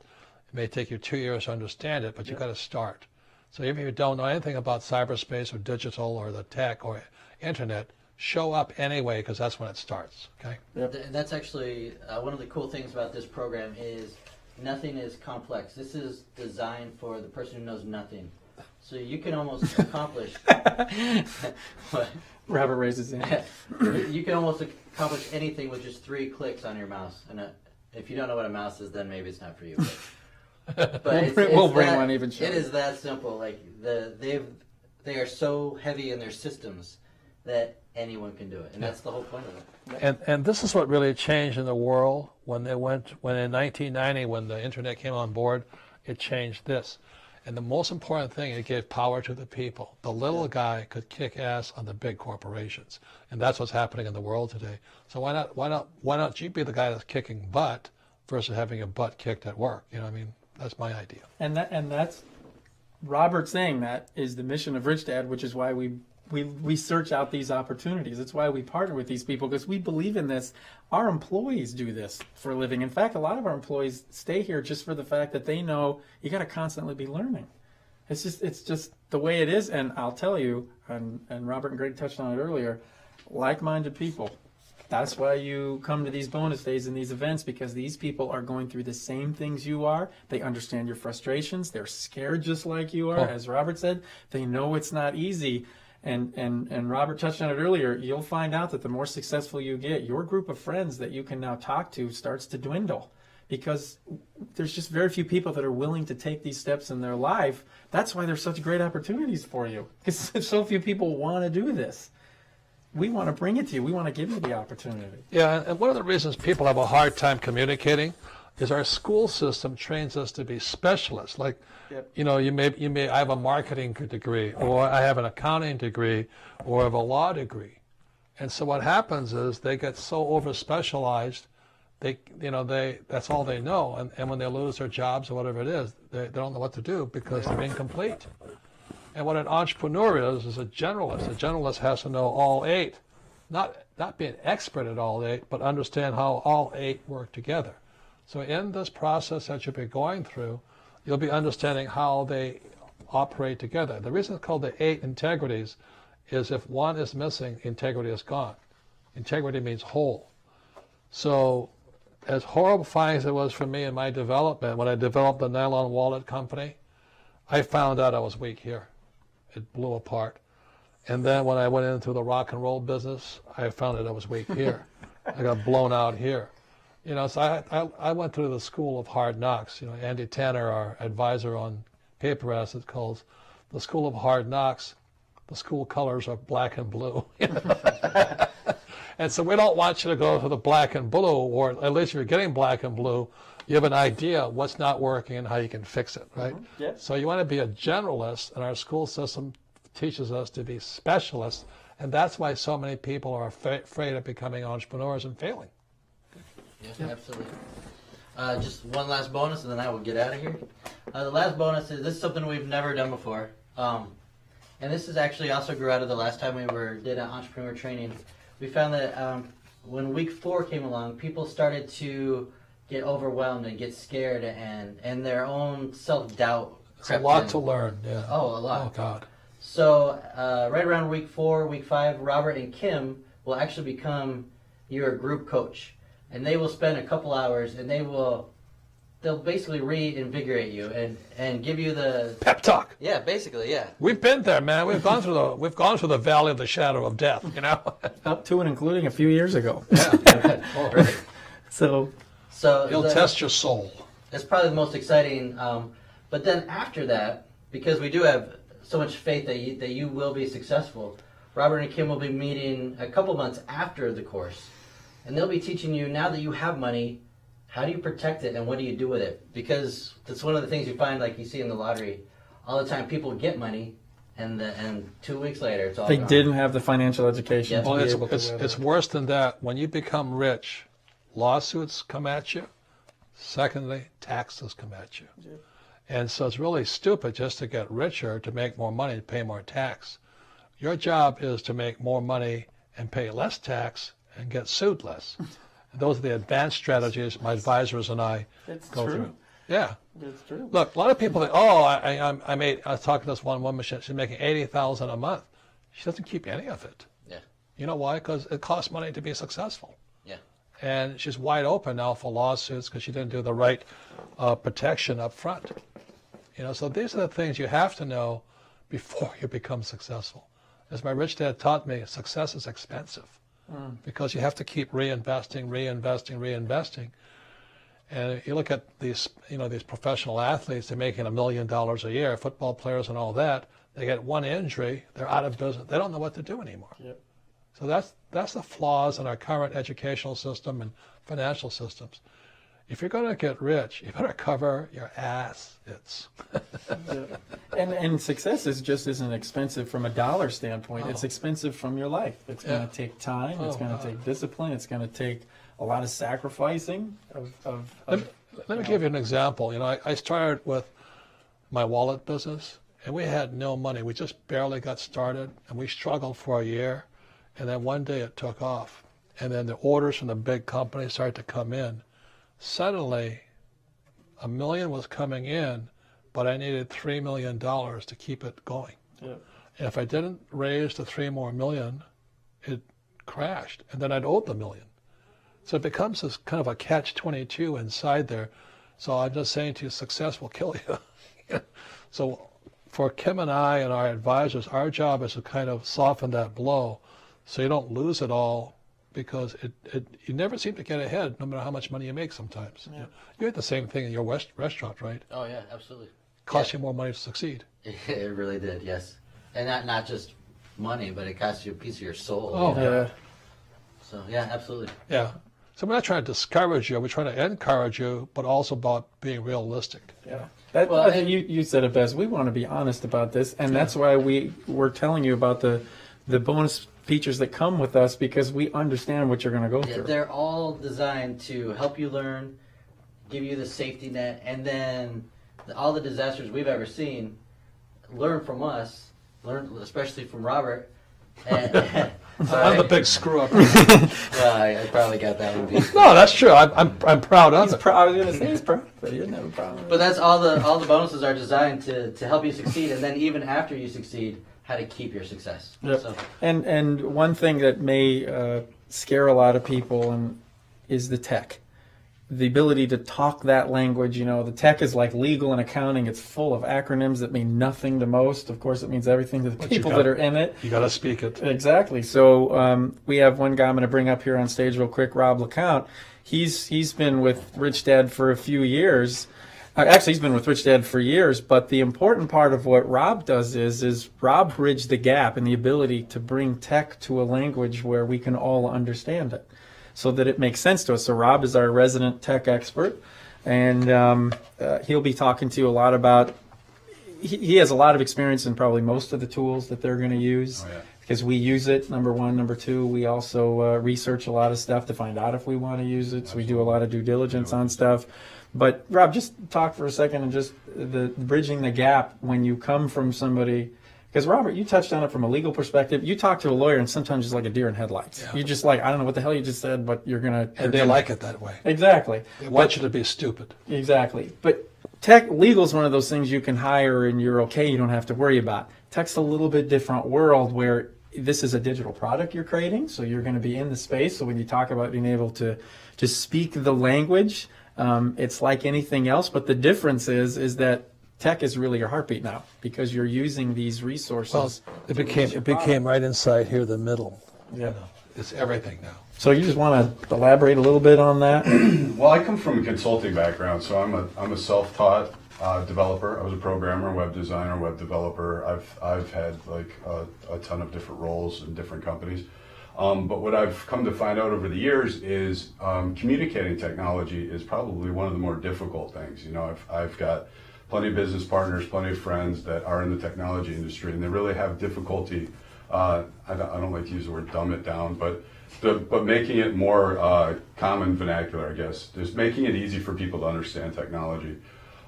It may take you 2 years to understand it, but you've got to start. So even if you don't know anything about cyberspace or digital or the tech or internet, show up anyway because that's when it starts. Okay. That's actually one of the cool things about this program is nothing is complex. This is designed for the person who knows nothing. So you can almost accomplish what? Robert raises his hand. You can almost accomplish anything with just 3 clicks on your mouse. And if you don't know what a mouse is, then maybe it's not for you. But We'll bring one even It shortly. is that simple. Like they are so heavy in their systems that anyone can do it, and that's the whole point of it. And this is what really changed in the world when in 1990 when the internet came on board, it changed this. And the most important thing, it gave power to the people. The little guy could kick ass on the big corporations, and that's what's happening in the world today. So why not you be the guy that's kicking butt versus having your butt kicked at work? You know what I mean? That's my idea. And that's Robert saying that is the mission of Rich Dad, which is why we search out these opportunities. It's why we partner with these people, because we believe in this. Our employees do this for a living. In fact, a lot of our employees stay here just for the fact that they know you got to constantly be learning. It's just the way it is. And I'll tell you, and Robert and Greg touched on it earlier, like-minded people. That's why you come to these bonus days and these events, because these people are going through the same things you are. They understand your frustrations. They're scared just like you are. Oh. As Robert said, they know it's not easy. And Robert touched on it earlier. You'll find out that the more successful you get, your group of friends that you can now talk to starts to dwindle, because there's just very few people that are willing to take these steps in their life. That's why there's such great opportunities for you, because so few people want to do this. We want to bring it to you. We want to give you the opportunity. Yeah, and one of the reasons people have a hard time communicating is our school system trains us to be specialists. Like, Yep. you know, you may I have a marketing degree, or I have an accounting degree, or I have a law degree, and so what happens is they get so over specialized, that's all they know, and when they lose their jobs or whatever it is, they don't know what to do because they're incomplete. And what an entrepreneur is a generalist. A generalist has to know all 8, not be an expert at all 8, but understand how all 8 work together. So in this process that you'll be going through, you'll be understanding how they operate together. The reason it's called the 8 integrities is if one is missing, integrity is gone. Integrity means whole. So as horrifying as it was for me in my development, when I developed the nylon wallet company, I found out I was weak here. It blew apart. And then when I went into the rock and roll business, I found that I was weak here. I got blown out here. You know, so I went through the school of hard knocks. You know, Andy Tanner, our advisor on paper assets, calls the school of hard knocks, the school colors are black and blue. And so we don't want you to go to the black and blue, or at least if you're getting black and blue, you have an idea what's not working and how you can fix it, right? Yeah. So you want to be a generalist, and our school system teaches us to be specialists, and that's why so many people are afraid of becoming entrepreneurs and failing. Yeah, absolutely. Just one last bonus, and then I will get out of here. The last bonus is this is something we've never done before, and this is actually also grew out of the last time we did an entrepreneur training. We found that when week 4 came along, people started to get overwhelmed and get scared, and their own self-doubt. It's a lot to learn. Yeah. Oh, a lot. Oh God. So right around week 4, week 5, Robert and Kim will actually become your group coach. And they will spend a couple hours, and they'll basically reinvigorate you and give you the Pep talk. Yeah, basically, yeah. We've been there, man. We've gone through the valley of the shadow of death. You know. Up to and including a few years ago. Right. So He'll test your soul. That's probably the most exciting. But then after that, because we do have so much faith that you will be successful, Robert and Kim will be meeting a couple months after the course. And they'll be teaching you, now that you have money, how do you protect it and what do you do with it? Because that's one of the things you find, like you see in the lottery. All the time people get money, and 2 weeks later it's all they gone. didn't have the financial education Yeah. to Well, be able to it's worse than that. When you become rich, lawsuits come at you. Secondly, taxes come at you. And so it's really stupid just to get richer, to make more money, to pay more tax. Your job is to make more money and pay less tax and get sued less. And those are the advanced strategies my advisors and I It's go true. through. Yeah. It's true. Look, a lot of people think, oh, I was talking to this one woman, she's making $80,000 a month. She doesn't keep any of it. Yeah. You know why? Because it costs money to be successful. Yeah. And she's wide open now for lawsuits because she didn't do the right protection up front. You know, so these are the things you have to know before you become successful. As my rich dad taught me, success is expensive because you have to keep reinvesting. And you look at these, you know, these professional athletes, they're making $1 million a year, football players and all that. They get one injury, they're out of business. They don't know what to do anymore. Yep. So that's the flaws in our current educational system and financial systems. If you're going to get rich, you better cover your ass. And success isn't expensive from a dollar standpoint. It's expensive from your life. It's going to take time. It's going to take discipline. It's going to take a lot of sacrificing. Let me give you an example. You know, I started with my wallet business, and we had no money. We just barely got started, and we struggled for a year, and then one day it took off. And then the orders from the big companies started to come in. Suddenly, $1 million was coming in, but I needed $3 million to keep it going. Yeah. And if I didn't raise the $3 million, it crashed, and then I'd owed the $1 million. So it becomes this kind of a catch-22 inside there. So I'm just saying to you, success will kill you. So for Kim and I and our advisors, our job is to kind of soften that blow so you don't lose it all, because you never seem to get ahead no matter how much money you make sometimes. Yeah. You had the same thing in your restaurant, right? Oh yeah, absolutely. Cost you more money to succeed. It really did, yes. And not just money, but it cost you a piece of your soul. Oh, you know? Yeah. So yeah, absolutely. Yeah. So we're not trying to discourage you. We're trying to encourage you, but also about being realistic. Yeah. Well, I think you said it best. We want to be honest about this, and that's why we're telling you about the bonus features that come with us, because we understand what you're going to go Yeah, through. they're all designed to help you learn, give you the safety net, and then all the disasters we've ever seen, learn from us, learn especially from Robert. And, I'm the big screw up. well, I probably got that one beat. No, that's true. I'm proud of it. I was going to say he's proud, but he didn't have a problem. But that's all the bonuses are designed to help you succeed, and then even after you succeed, how to keep your success. Yep. So, And one thing that may scare a lot of people is the tech. The ability to talk that language. You know, the tech is like legal and accounting. It's full of acronyms that mean nothing to most. Of course, it means everything to the But you people got- that are in it. You got to speak it. Exactly. So we have one guy I'm going to bring up here on stage real quick, Rob LeCount. He's been with Rich Dad for a few years. Actually, he's been with Rich Dad for years, but the important part of what Rob does is Rob bridged the gap in the ability to bring tech to a language where we can all understand it, so that it makes sense to us. So Rob is our resident tech expert, and he'll be talking to you a lot about, he has a lot of experience in probably most of the tools that they're going to use. Oh, yeah. Because we use it, number one. Number two, we also research a lot of stuff to find out if we want to use it. So we do a lot of due diligence on stuff. But Rob, just talk for a second and just the bridging the gap when you come from somebody. Because Robert, you touched on it from a legal perspective. You talk to a lawyer and sometimes it's like a deer in headlights. Yeah. You're just like, I don't know what the hell you just said, but you're gonna. And they like it that way. Exactly. They want you to be stupid. Exactly. But legal is one of those things you can hire and you're okay. You don't have to worry about. Tech's a little bit different world where this is a digital product you're creating, so you're going to be in the space. So when you talk about being able to speak the language, it's like anything else. But the difference is that tech is really your heartbeat now, because you're using these resources. Well, it became right inside here, the middle. Yeah. It's everything now. So you just want to elaborate a little bit on that? Well, I come from a consulting background, so I'm a self-taught developer. I was a programmer, web designer, web developer. I've had like a ton of different roles in different companies. But what I've come to find out over the years is communicating technology is probably one of the more difficult things. You know, I've got plenty of business partners, plenty of friends that are in the technology industry, and they really have difficulty. I don't like to use the word dumb it down, but making it more common vernacular, I guess. Just making it easy for people to understand technology.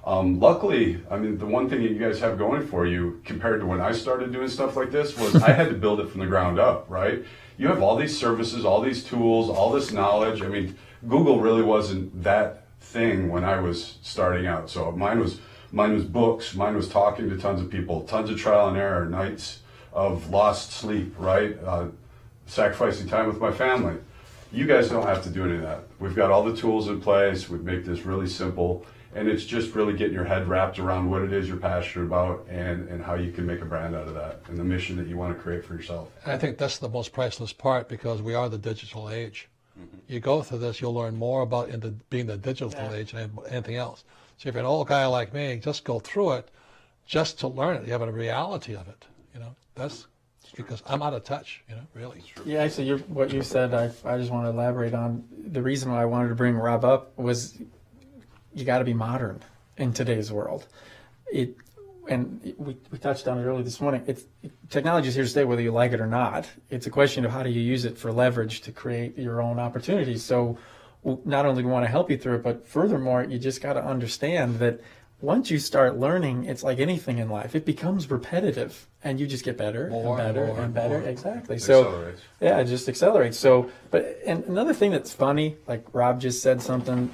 Luckily, I mean, the one thing that you guys have going for you compared to when I started doing stuff like this was I had to build it from the ground up, right? You have all these services, all these tools, all this knowledge. I mean, Google really wasn't that thing when I was starting out. So mine was books, mine was talking to tons of people, tons of trial and error, nights of lost sleep, right? Sacrificing time with my family. You guys don't have to do any of that. We've got all the tools in place. We make this really simple, and it's just really getting your head wrapped around what it is you're passionate about and how you can make a brand out of that and the mission that you want to create for yourself. And I think that's the most priceless part because we are the digital age. You go through this, you'll learn more about being the digital age than anything else. So if you're an old guy like me, just go through it just to learn it. You have a reality of it. That's because I'm out of touch, really. Yeah, actually, what you said, I just want to elaborate on. The reason why I wanted to bring Rob up was you got to be modern in today's world. And we touched on it earlier this morning. Technology is here to stay whether you like it or not. It's a question of how do you use it for leverage to create your own opportunities. So not only do we want to help you through it, but furthermore, you just got to understand that once you start learning, it's like anything in life. It becomes repetitive, and you just get better More and better and more and better. and more. Exactly. It So accelerates. yeah, it just accelerates. So, and another thing that's funny, like Rob just said something.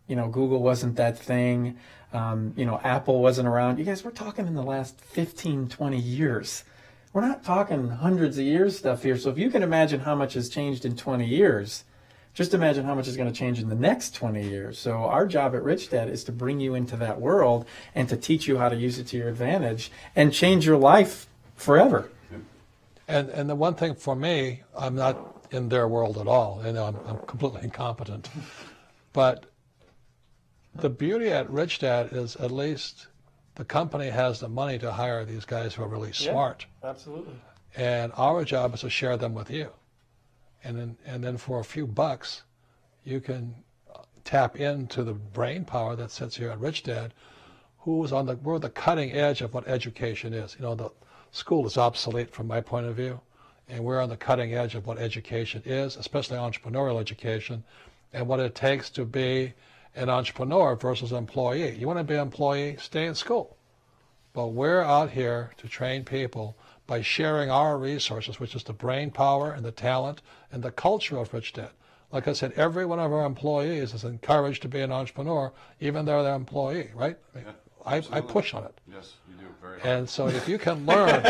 Google wasn't that thing. Apple wasn't around. You guys, we're talking in the last 15, 20 years. We're not talking hundreds of years stuff here. So if you can imagine how much has changed in 20 years, just imagine how much is going to change in the next 20 years. So our job at Rich Dad is to bring you into that world and to teach you how to use it to your advantage and change your life forever. And the one thing for me, I'm not in their world at all. I'm completely incompetent. But the beauty at Rich Dad is at least the company has the money to hire these guys who are really smart. Absolutely. And our job is to share them with you. And then for a few bucks, you can tap into the brain power that sits here at Rich Dad, we're the cutting edge of what education is. The school is obsolete from my point of view, and we're on the cutting edge of what education is, especially entrepreneurial education, and what it takes to be an entrepreneur versus an employee. You want to be an employee, stay in school. But we're out here to train people by sharing our resources, which is the brain power and the talent and the culture of Rich Dad. Like I said, every one of our employees is encouraged to be an entrepreneur, even though they're an employee, right? I push on it. Yes, you do very hard. And so if you can learn,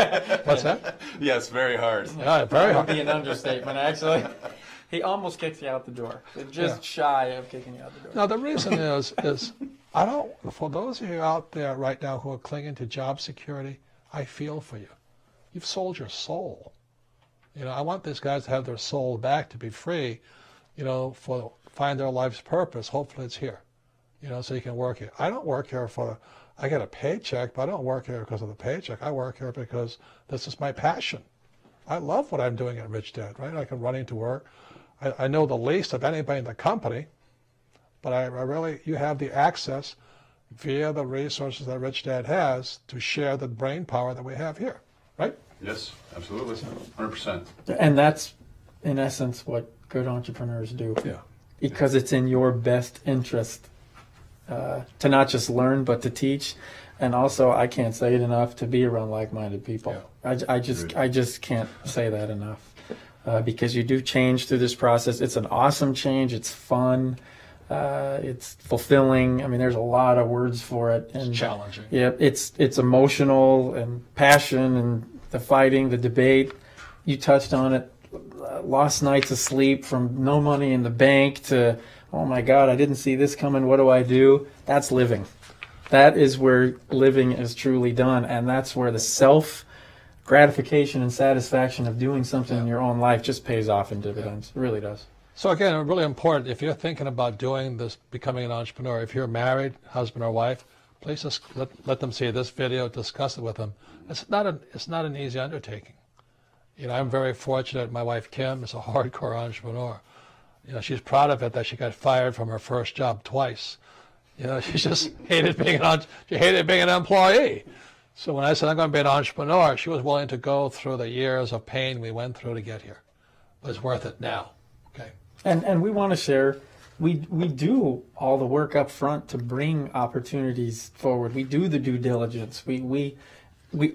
what's that? Yes, very hard. Yeah, very That would be hard. an understatement, actually. He almost kicks you out the door. Just shy of kicking you out the door. Now the reason is for those of you out there right now who are clinging to job security, I feel for you. You've sold your soul. I want these guys to have their soul back, to be free, find their life's purpose. Hopefully it's here, so you can work here. I don't work here I get a paycheck, but I don't work here because of the paycheck. I work here because this is my passion. I love what I'm doing at Rich Dad, right? I can run into work. I know the least of anybody in the company, but you have the access via the resources that Rich Dad has to share the brain power that we have here, right? Yes, absolutely, 100%. And that's, in essence, what good entrepreneurs do. Yeah. Because it's in your best interest to not just learn, but to teach. And also, I can't say it enough, to be around like-minded people. I just can't say that enough. Because you do change through this process. It's an awesome change. It's fun. It's fulfilling. I mean, there's a lot of words for it. And It's challenging. yeah, it's emotional and passion and the fighting, the debate. You touched on it. Lost nights of sleep, from no money in the bank to, oh my God, I didn't see this coming. What do I do? That's living. That is where living is truly done. And that's where the gratification and satisfaction of doing something in your own life just pays off in dividends. It really does. So again, really important, if you're thinking about doing this, becoming an entrepreneur, if you're married, husband or wife, please just let them see this video, discuss it with them. It's not an easy undertaking. I'm very fortunate. My wife, Kim, is a hardcore entrepreneur. She's proud of it that she got fired from her first job twice. She just hated being an employee. So when I said I'm going to be an entrepreneur, she was willing to go through the years of pain we went through to get here. But it's worth it now. Okay. And we want to share, we do all the work up front to bring opportunities forward. We do the due diligence. We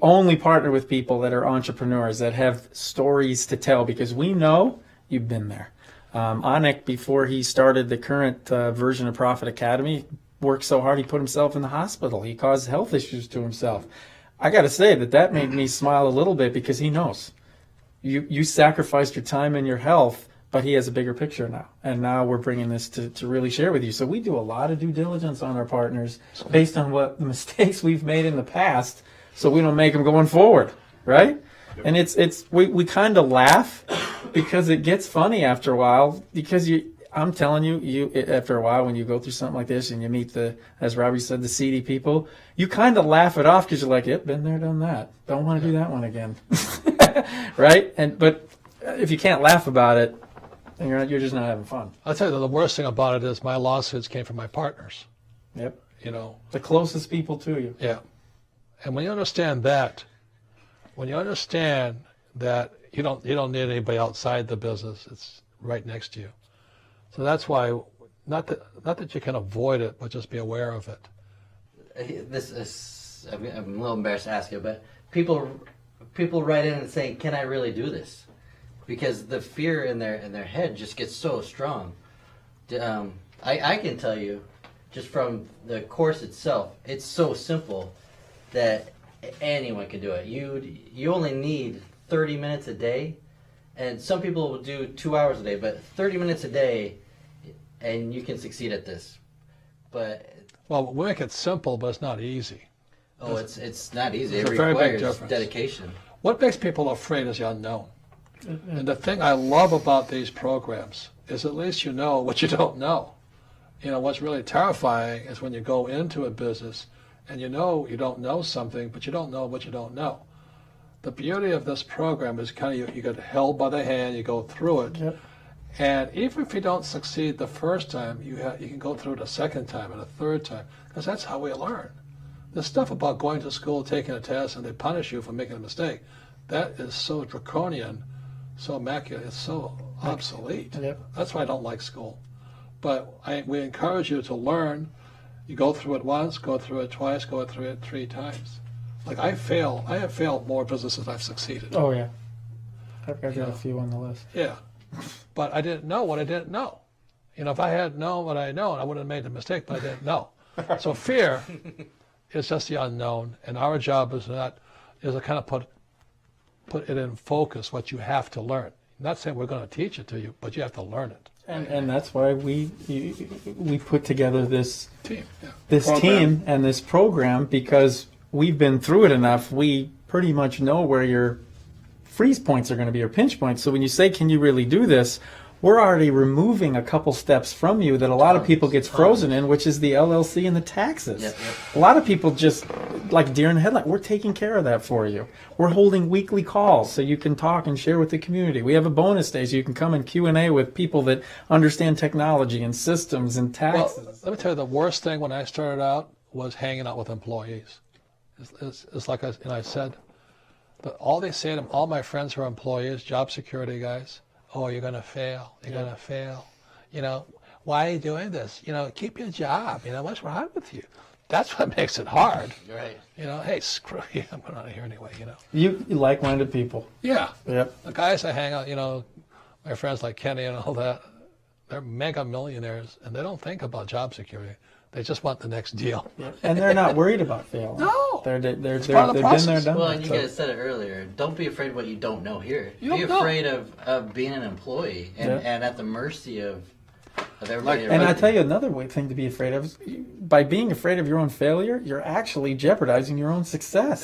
only partner with people that are entrepreneurs, that have stories to tell, because we know you've been there. Anik, before he started the current version of Profit Academy, worked so hard he put himself in the hospital. He caused health issues to himself. I got to say that made me smile a little bit because he knows. You sacrificed your time and your health, but he has a bigger picture now. And now we're bringing this to really share with you. So we do a lot of due diligence on our partners based on what the mistakes we've made in the past so we don't make them going forward, right? And we kind of laugh because it gets funny after a while because I'm telling you, after a while when you go through something like this and you meet as Robbie said, the seedy people, you kind of laugh it off because you're like, yep, been there, done that. Don't want to do that one again. Right? But if you can't laugh about it, then you're just not having fun. I'll tell you the worst thing about it is my lawsuits came from my partners. Yep. You know. The closest people to you. Yeah. And when you understand that, you don't need anybody outside the business. It's right next to you. So that's why, not that you can avoid it, but just be aware of it. This is, I'm a little embarrassed to ask you, but people write in and say, "Can I really do this?" Because the fear in their head just gets so strong. I can tell you, just from the course itself, it's so simple that anyone can do it. You only need 30 minutes a day, and some people will do 2 hours a day, but 30 minutes a day, and you can succeed at this. But Well, we make it simple, but it's not easy. it's not easy. It It's a very big requires difference. dedication. What makes people afraid is the unknown. And the thing I love about these programs is at least you know what you don't know. You know, what's really terrifying is when you go into a business and you know you don't know something, but you don't know what you don't know. The beauty of this program is kind of you get held by the hand, you go through it. Yep. And even if you don't succeed the first time, you can go through it a second time and a third time, because that's how we learn. The stuff about going to school, taking a test, and they punish you for making a mistake, that is so draconian, so immaculate, it's so obsolete. Yep. That's why I don't like school. But we encourage you to learn. You go through it once, go through it twice, go through it 3 times. Like I have failed more businesses than I've succeeded. Oh, yeah. I've got a few on the list. Yeah. But I didn't know what I didn't know. You know, if I had known what I know, I wouldn't have made the mistake, but I didn't know. So fear is just the unknown, and our job is to kind of put it in focus what you have to learn. I'm not saying we're going to teach it to you, but you have to learn it. And that's why we put together this Team. Yeah. team and this program, because we've been through it enough. We pretty much know where your freeze points are going to be, or pinch points. So when you say, can you really do this? We're already removing a couple steps from you that a lot of people gets frozen in, which is the LLC and the taxes. Yep. A lot of people just, like deer in the headlight, we're taking care of that for you. We're holding weekly calls so you can talk and share with the community. We have a bonus day so you can come and Q&A with people that understand technology and systems and taxes. Well, let me tell you, the worst thing when I started out was hanging out with employees. It's like I said, but all they say to all my friends who are employees, job security guys, oh, you're going to fail. You're going to fail. You know, why are you doing this? You know, keep your job. You know, what's wrong with you? That's what makes it hard. Right. You know, hey, screw you. I'm going out of here anyway, you know. You like-minded people. Yeah. Yep. The guys I hang out, you know, my friends like Kenny and all that, they're mega millionaires, and they don't think about job security. They just want the next deal. And they're not worried about failing. No. They've part of the been there, process. done Well, that. and you So- guys said it earlier. Don't be afraid of what you don't know here. You Be don't know. afraid of being an employee and at the mercy of everybody. And I around tell you another thing to be afraid of. By being afraid of your own failure, you're actually jeopardizing your own success.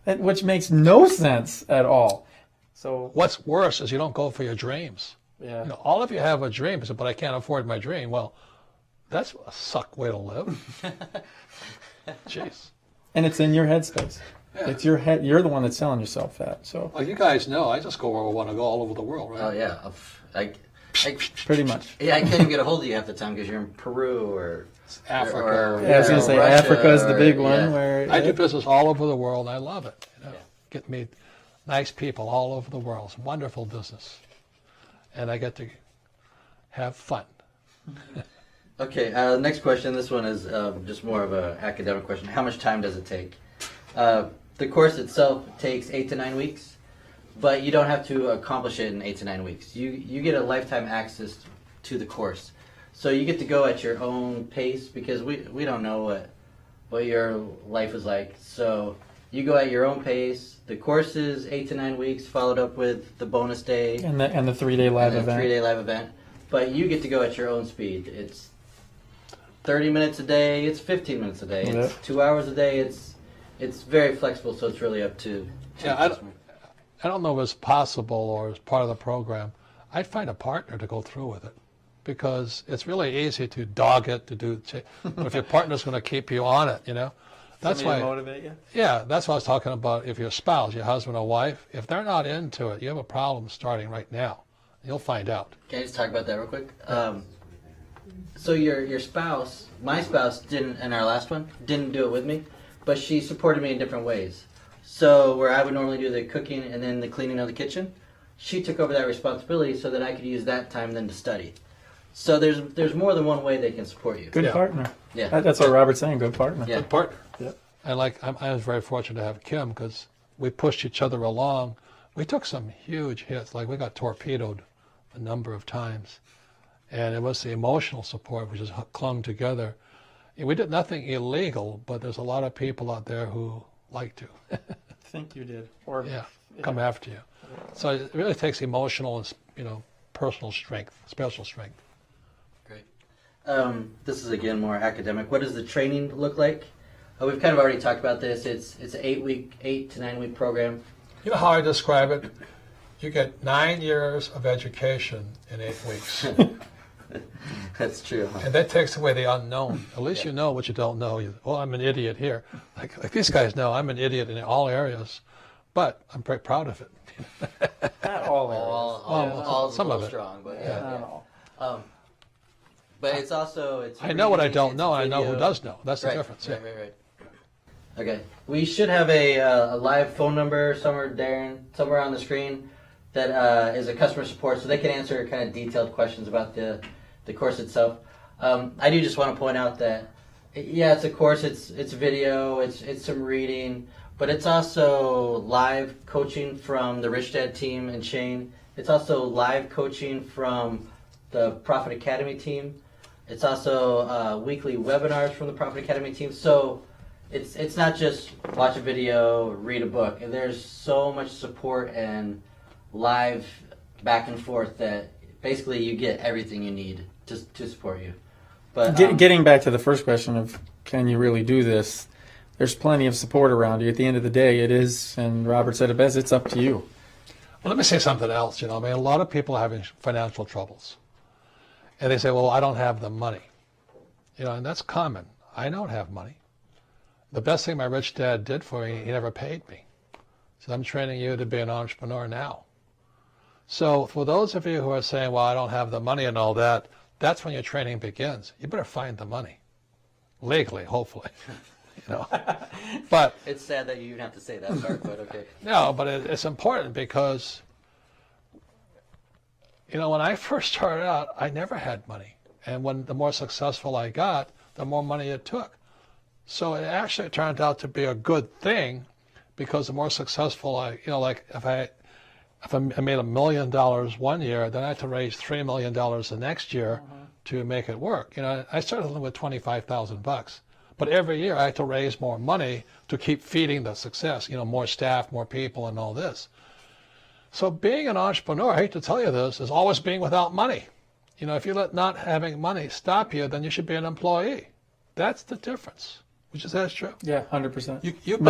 Yeah. Which makes no sense at all. So, What's worse is you don't go for your dreams. yeah. You know, all of you have a dream, but I can't afford my dream. Well, that's a suck way to live. Jeez. And it's in your headspace. Yeah. It's your head. You're the one that's telling yourself that. So, Well, you guys know I just go where I want to go all over the world, right? Oh yeah, pretty much. yeah. I can't even get a hold of you half the time because you're in Peru or Africa. or- Yeah, I was going to say Russia Africa is the or- big one. yeah. Where I do business all over the world, and I love it. You know, Yeah. get me nice people all over the world. It's wonderful business, and I get to have fun. Okay, next question. This one is just more of an academic question. How much time does it take? The course itself takes 8 to 9 weeks, but you don't have to accomplish it in 8 to 9 weeks. You get a lifetime access to the course, so you get to go at your own pace because we don't know what your life is like. So you go at your own pace. The course is 8 to 9 weeks, followed up with the bonus day And the 3-day live and the event. 3-day live event. But you get to go at your own speed. It's 30 minutes a day. It's 15 minutes a day. Yeah. It's 2 hours a day. It's very flexible, so it's really up to Yeah, the customer. I don't know if it's possible or as part of the program. I'd find a partner to go through with it because it's really easy to dog it, to do. But if your partner's going to keep you on it, that's Somebody to why. motivate you. Yeah, that's what I was talking about. If your spouse, your husband or wife, if they're not into it, you have a problem starting right now. You'll find out. Can I just talk about that real quick? So your spouse, my spouse didn't, in our last one, didn't do it with me, but she supported me in different ways. So where I would normally do the cooking and then the cleaning of the kitchen, she took over that responsibility so that I could use that time then to study. So there's more than one way they can support you. Good Yeah. partner. Yeah. That's what Robert's saying. Good partner. Yeah. Good partner. Yep. And I was very fortunate to have Kim because we pushed each other along. We took some huge hits. Like we got torpedoed a number of times. And it was the emotional support which just clung together. And we did nothing illegal, but there's a lot of people out there who like to, I think you did. Or come after you. So it really takes emotional and personal strength, special strength. Great. This is again more academic. What does the training look like? We've kind of already talked about this. It's an 8 to 9 week program. You know how I describe it? You get 9 years of education in 8 weeks. That's true. Huh? And that takes away the unknown. At least you know what you don't know. Well, I'm an idiot here. Like these guys know I'm an idiot in all areas, but I'm very proud of it. Not all areas. All some of it. strong, but Not all. but it's also I know what I reading, don't it's know, and I know who video. does know. That's the Right, difference. Yeah. right. Okay, we should have a live phone number somewhere, Darren, somewhere on the screen that is a customer support, so they can answer kind of detailed questions about the course itself. I do just want to point out that it's a course, it's video, it's some reading, but it's also live coaching from the Rich Dad team and Shane. It's also live coaching from the Profit Academy team. It's also weekly webinars from the Profit Academy team. So it's not just watch a video, read a book. And there's so much support and live back and forth that basically you get everything you need to support you. But Getting back to the first question of can you really do this, there's plenty of support around you. At the end of the day, it is, and Robert said it best, it's up to you. Well, let me say something else. A lot of people are having financial troubles. And they say, well, I don't have the money. And that's common. I don't have money. The best thing my rich dad did for me, he never paid me. So I'm training you to be an entrepreneur now. So for those of you who are saying, well, I don't have the money and all that, that's when your training begins. You better find the money. Legally, hopefully. But it's sad that you even have to say that part, but okay. no, but it's important because, when I first started out, I never had money. And the more successful I got, the more money it took. So it actually turned out to be a good thing because the more successful like if I made $1 million one year, then I had to raise $3 million the next year to make it work. I started with $25,000. But every year I had to raise more money to keep feeding the success, more staff, more people, and all this. So being an entrepreneur, I hate to tell you this, is always being without money. If you let not having money stop you, then you should be an employee. That's the difference. Which is that's true. Yeah, 100%. You've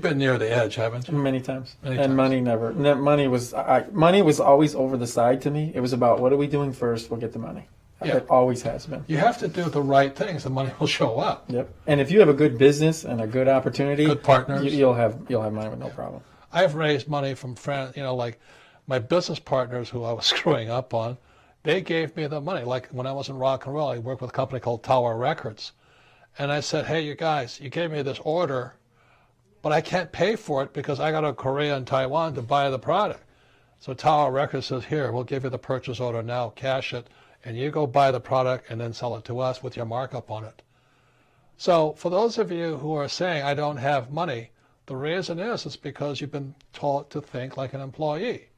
been near the edge, haven't you? Many times. Many And times. money never. Money was always over the side to me. It was about what are we doing first? We'll get the money. Yeah. It always has been. You have to do the right things. The money will show up. Yep. And if you have a good business and a good opportunity, Good partners. you'll have money with no problem. I've raised money from friends, like my business partners who I was screwing up on, they gave me the money. Like when I was in rock and roll, I worked with a company called Tower Records. And I said, hey, you guys, you gave me this order, but I can't pay for it because I got to Korea and Taiwan to buy the product. So Tower Records says, here, we'll give you the purchase order now, cash it, and you go buy the product and then sell it to us with your markup on it. So for those of you who are saying, I don't have money, The reason is because you've been taught to think like an employee.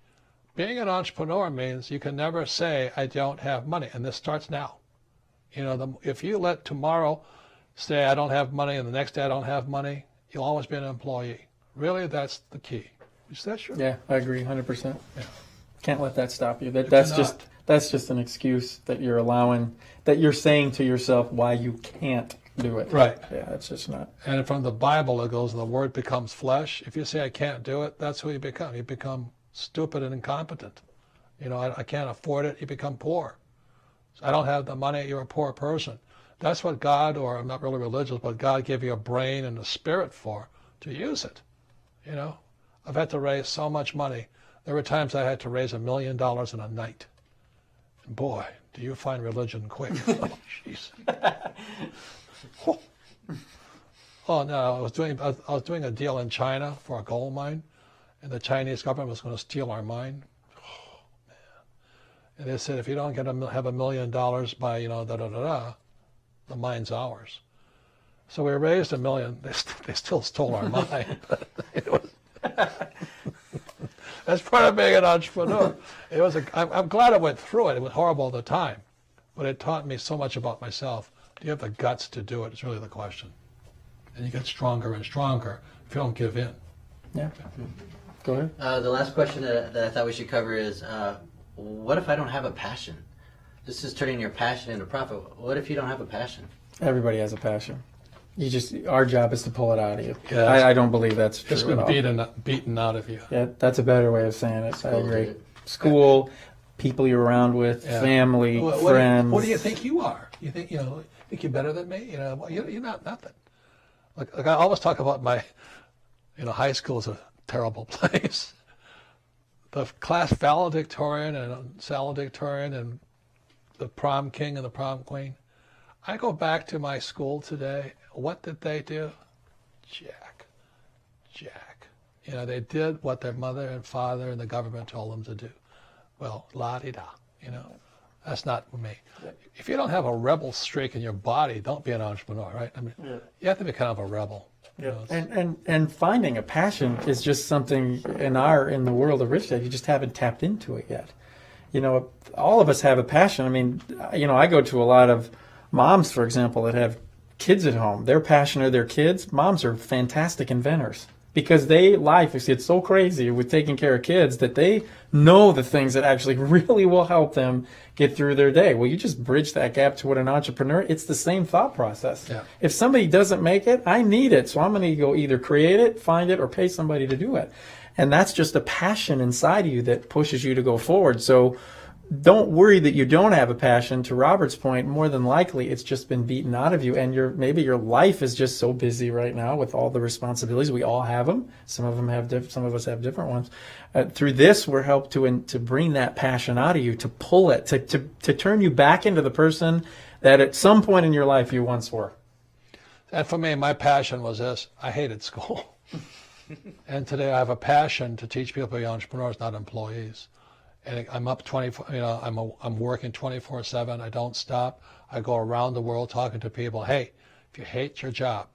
Being an entrepreneur means you can never say, I don't have money. And this starts now. If you let tomorrow say, I don't have money, and the next day I don't have money, you'll always be an employee. Really, that's the key. Is that true? Yeah, I agree 100%. Yeah. Can't let that stop you. You That's cannot. just an excuse that you're allowing, that you're saying to yourself why you can't do it. Right. Yeah, that's just not. And from the Bible, it goes, the word becomes flesh. If you say, I can't do it, that's who you become. You become stupid and incompetent. I can't afford it, you become poor. I don't have the money, you're a poor person. That's what God, or I'm not really religious, but God gave you a brain and a spirit for, to use it. I've had to raise so much money. There were times I had to raise $1 million in a night. And boy, do you find religion quick. Oh, jeez. Oh no, I was doing a deal in China for a gold mine, and the Chinese government was going to steal our mine. Oh man! And they said, if you don't have $1 million by the mine's ours. So we raised $1 million. They still stole our mine. It was, that's part of being an entrepreneur. I'm glad I went through it. It was horrible at the time, but it taught me so much about myself. Do you have the guts to do it? It's really the question. And you get stronger and stronger if you don't give in. Yeah. Go ahead. The last question that I thought we should cover is, what if I don't have a passion? This is turning your passion into profit. What if you don't have a passion? Everybody has a passion. Our job is to pull it out of you. Yeah, I don't believe that's true. It's at all. been beaten out of you. Yeah, that's a better way of saying it. I School agree. did it. School, people you're around with, Yeah. family, What friends. do you think you are? You think you're better than me? You're not nothing. Like I always talk about my, high school is a terrible place. The class valedictorian and salutatorian and the prom king and the prom queen. I go back to my school today. What did they do? Jack. They did what their mother and father and the government told them to do. Well, la-di-da, That's not me. If you don't have a rebel streak in your body, don't be an entrepreneur, right? I mean, you have to be kind of a rebel. And finding a passion is just something in the world of Rich Dad, you just haven't tapped into it yet. All of us have a passion. I mean, I go to a lot of moms, for example, that have kids at home. Their passion are their kids. Moms are fantastic inventors because life is so crazy with taking care of kids that they know the things that actually really will help them get through their day. Well, you just bridge that gap to what an entrepreneur, it's the same thought process. Yeah. If somebody doesn't make it, I need it. So I'm going to go either create it, find it, or pay somebody to do it. And that's just a passion inside of you that pushes you to go forward. So don't worry that you don't have a passion. To Robert's point, more than likely it's just been beaten out of you, and maybe your life is just so busy right now with all the responsibilities. We all have them. Some of us have different ones. Through this, we're helped to bring that passion out of you, to pull it, to turn you back into the person that at some point in your life you once were. And for me, my passion was this. I hated school. And today I have a passion to teach people to be entrepreneurs, not employees. And I'm up 24, I'm working 24/7. I don't stop. I go around the world talking to people. Hey, if you hate your job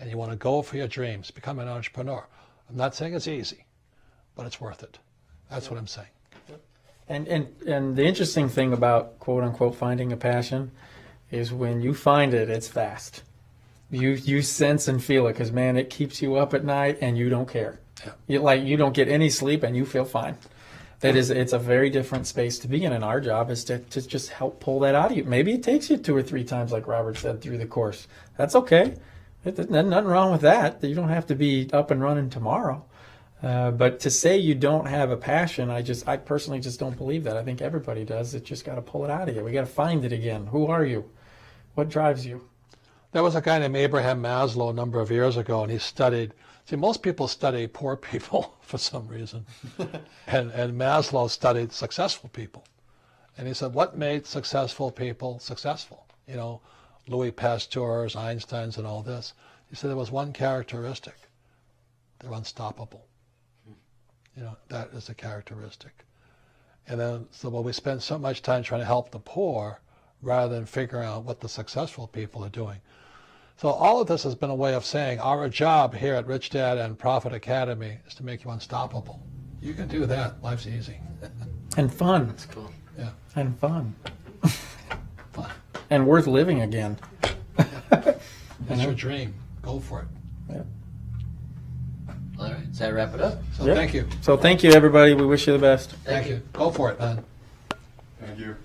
and you want to go for your dreams, become an entrepreneur. I'm not saying it's easy, but it's worth it. That's what I'm saying. And the interesting thing about quote unquote finding a passion is when you find it, it's fast. You sense and feel it because man, it keeps you up at night and you don't care. Yeah. You don't get any sleep and you feel fine. It's a very different space to be in, and our job is to just help pull that out of you. Maybe it takes you 2 or 3 times, like Robert said, through the course. That's okay. There's nothing wrong with that. You don't have to be up and running tomorrow. But to say you don't have a passion, I personally just don't believe that. I think everybody does. It just got to pull it out of you. We got to find it again. Who are you? What drives you? There was a guy named Abraham Maslow a number of years ago, and he studied. See, most people study poor people for some reason. and Maslow studied successful people. And he said, what made successful people successful? Louis Pasteur's, Einstein's, and all this. He said there was one characteristic. They're unstoppable. That is a characteristic. And then, we spend so much time trying to help the poor rather than figuring out what the successful people are doing. So all of this has been a way of saying our job here at Rich Dad and Profit Academy is to make you unstoppable. You can do that. Life's easy. And fun. That's cool. Yeah. And fun. Fun. And worth living again. That's your dream. Go for it. All right. Does that wrap it up? So Yeah. thank you. So thank you, everybody. We wish you the best. Thank you. Go for it, man. Thank you.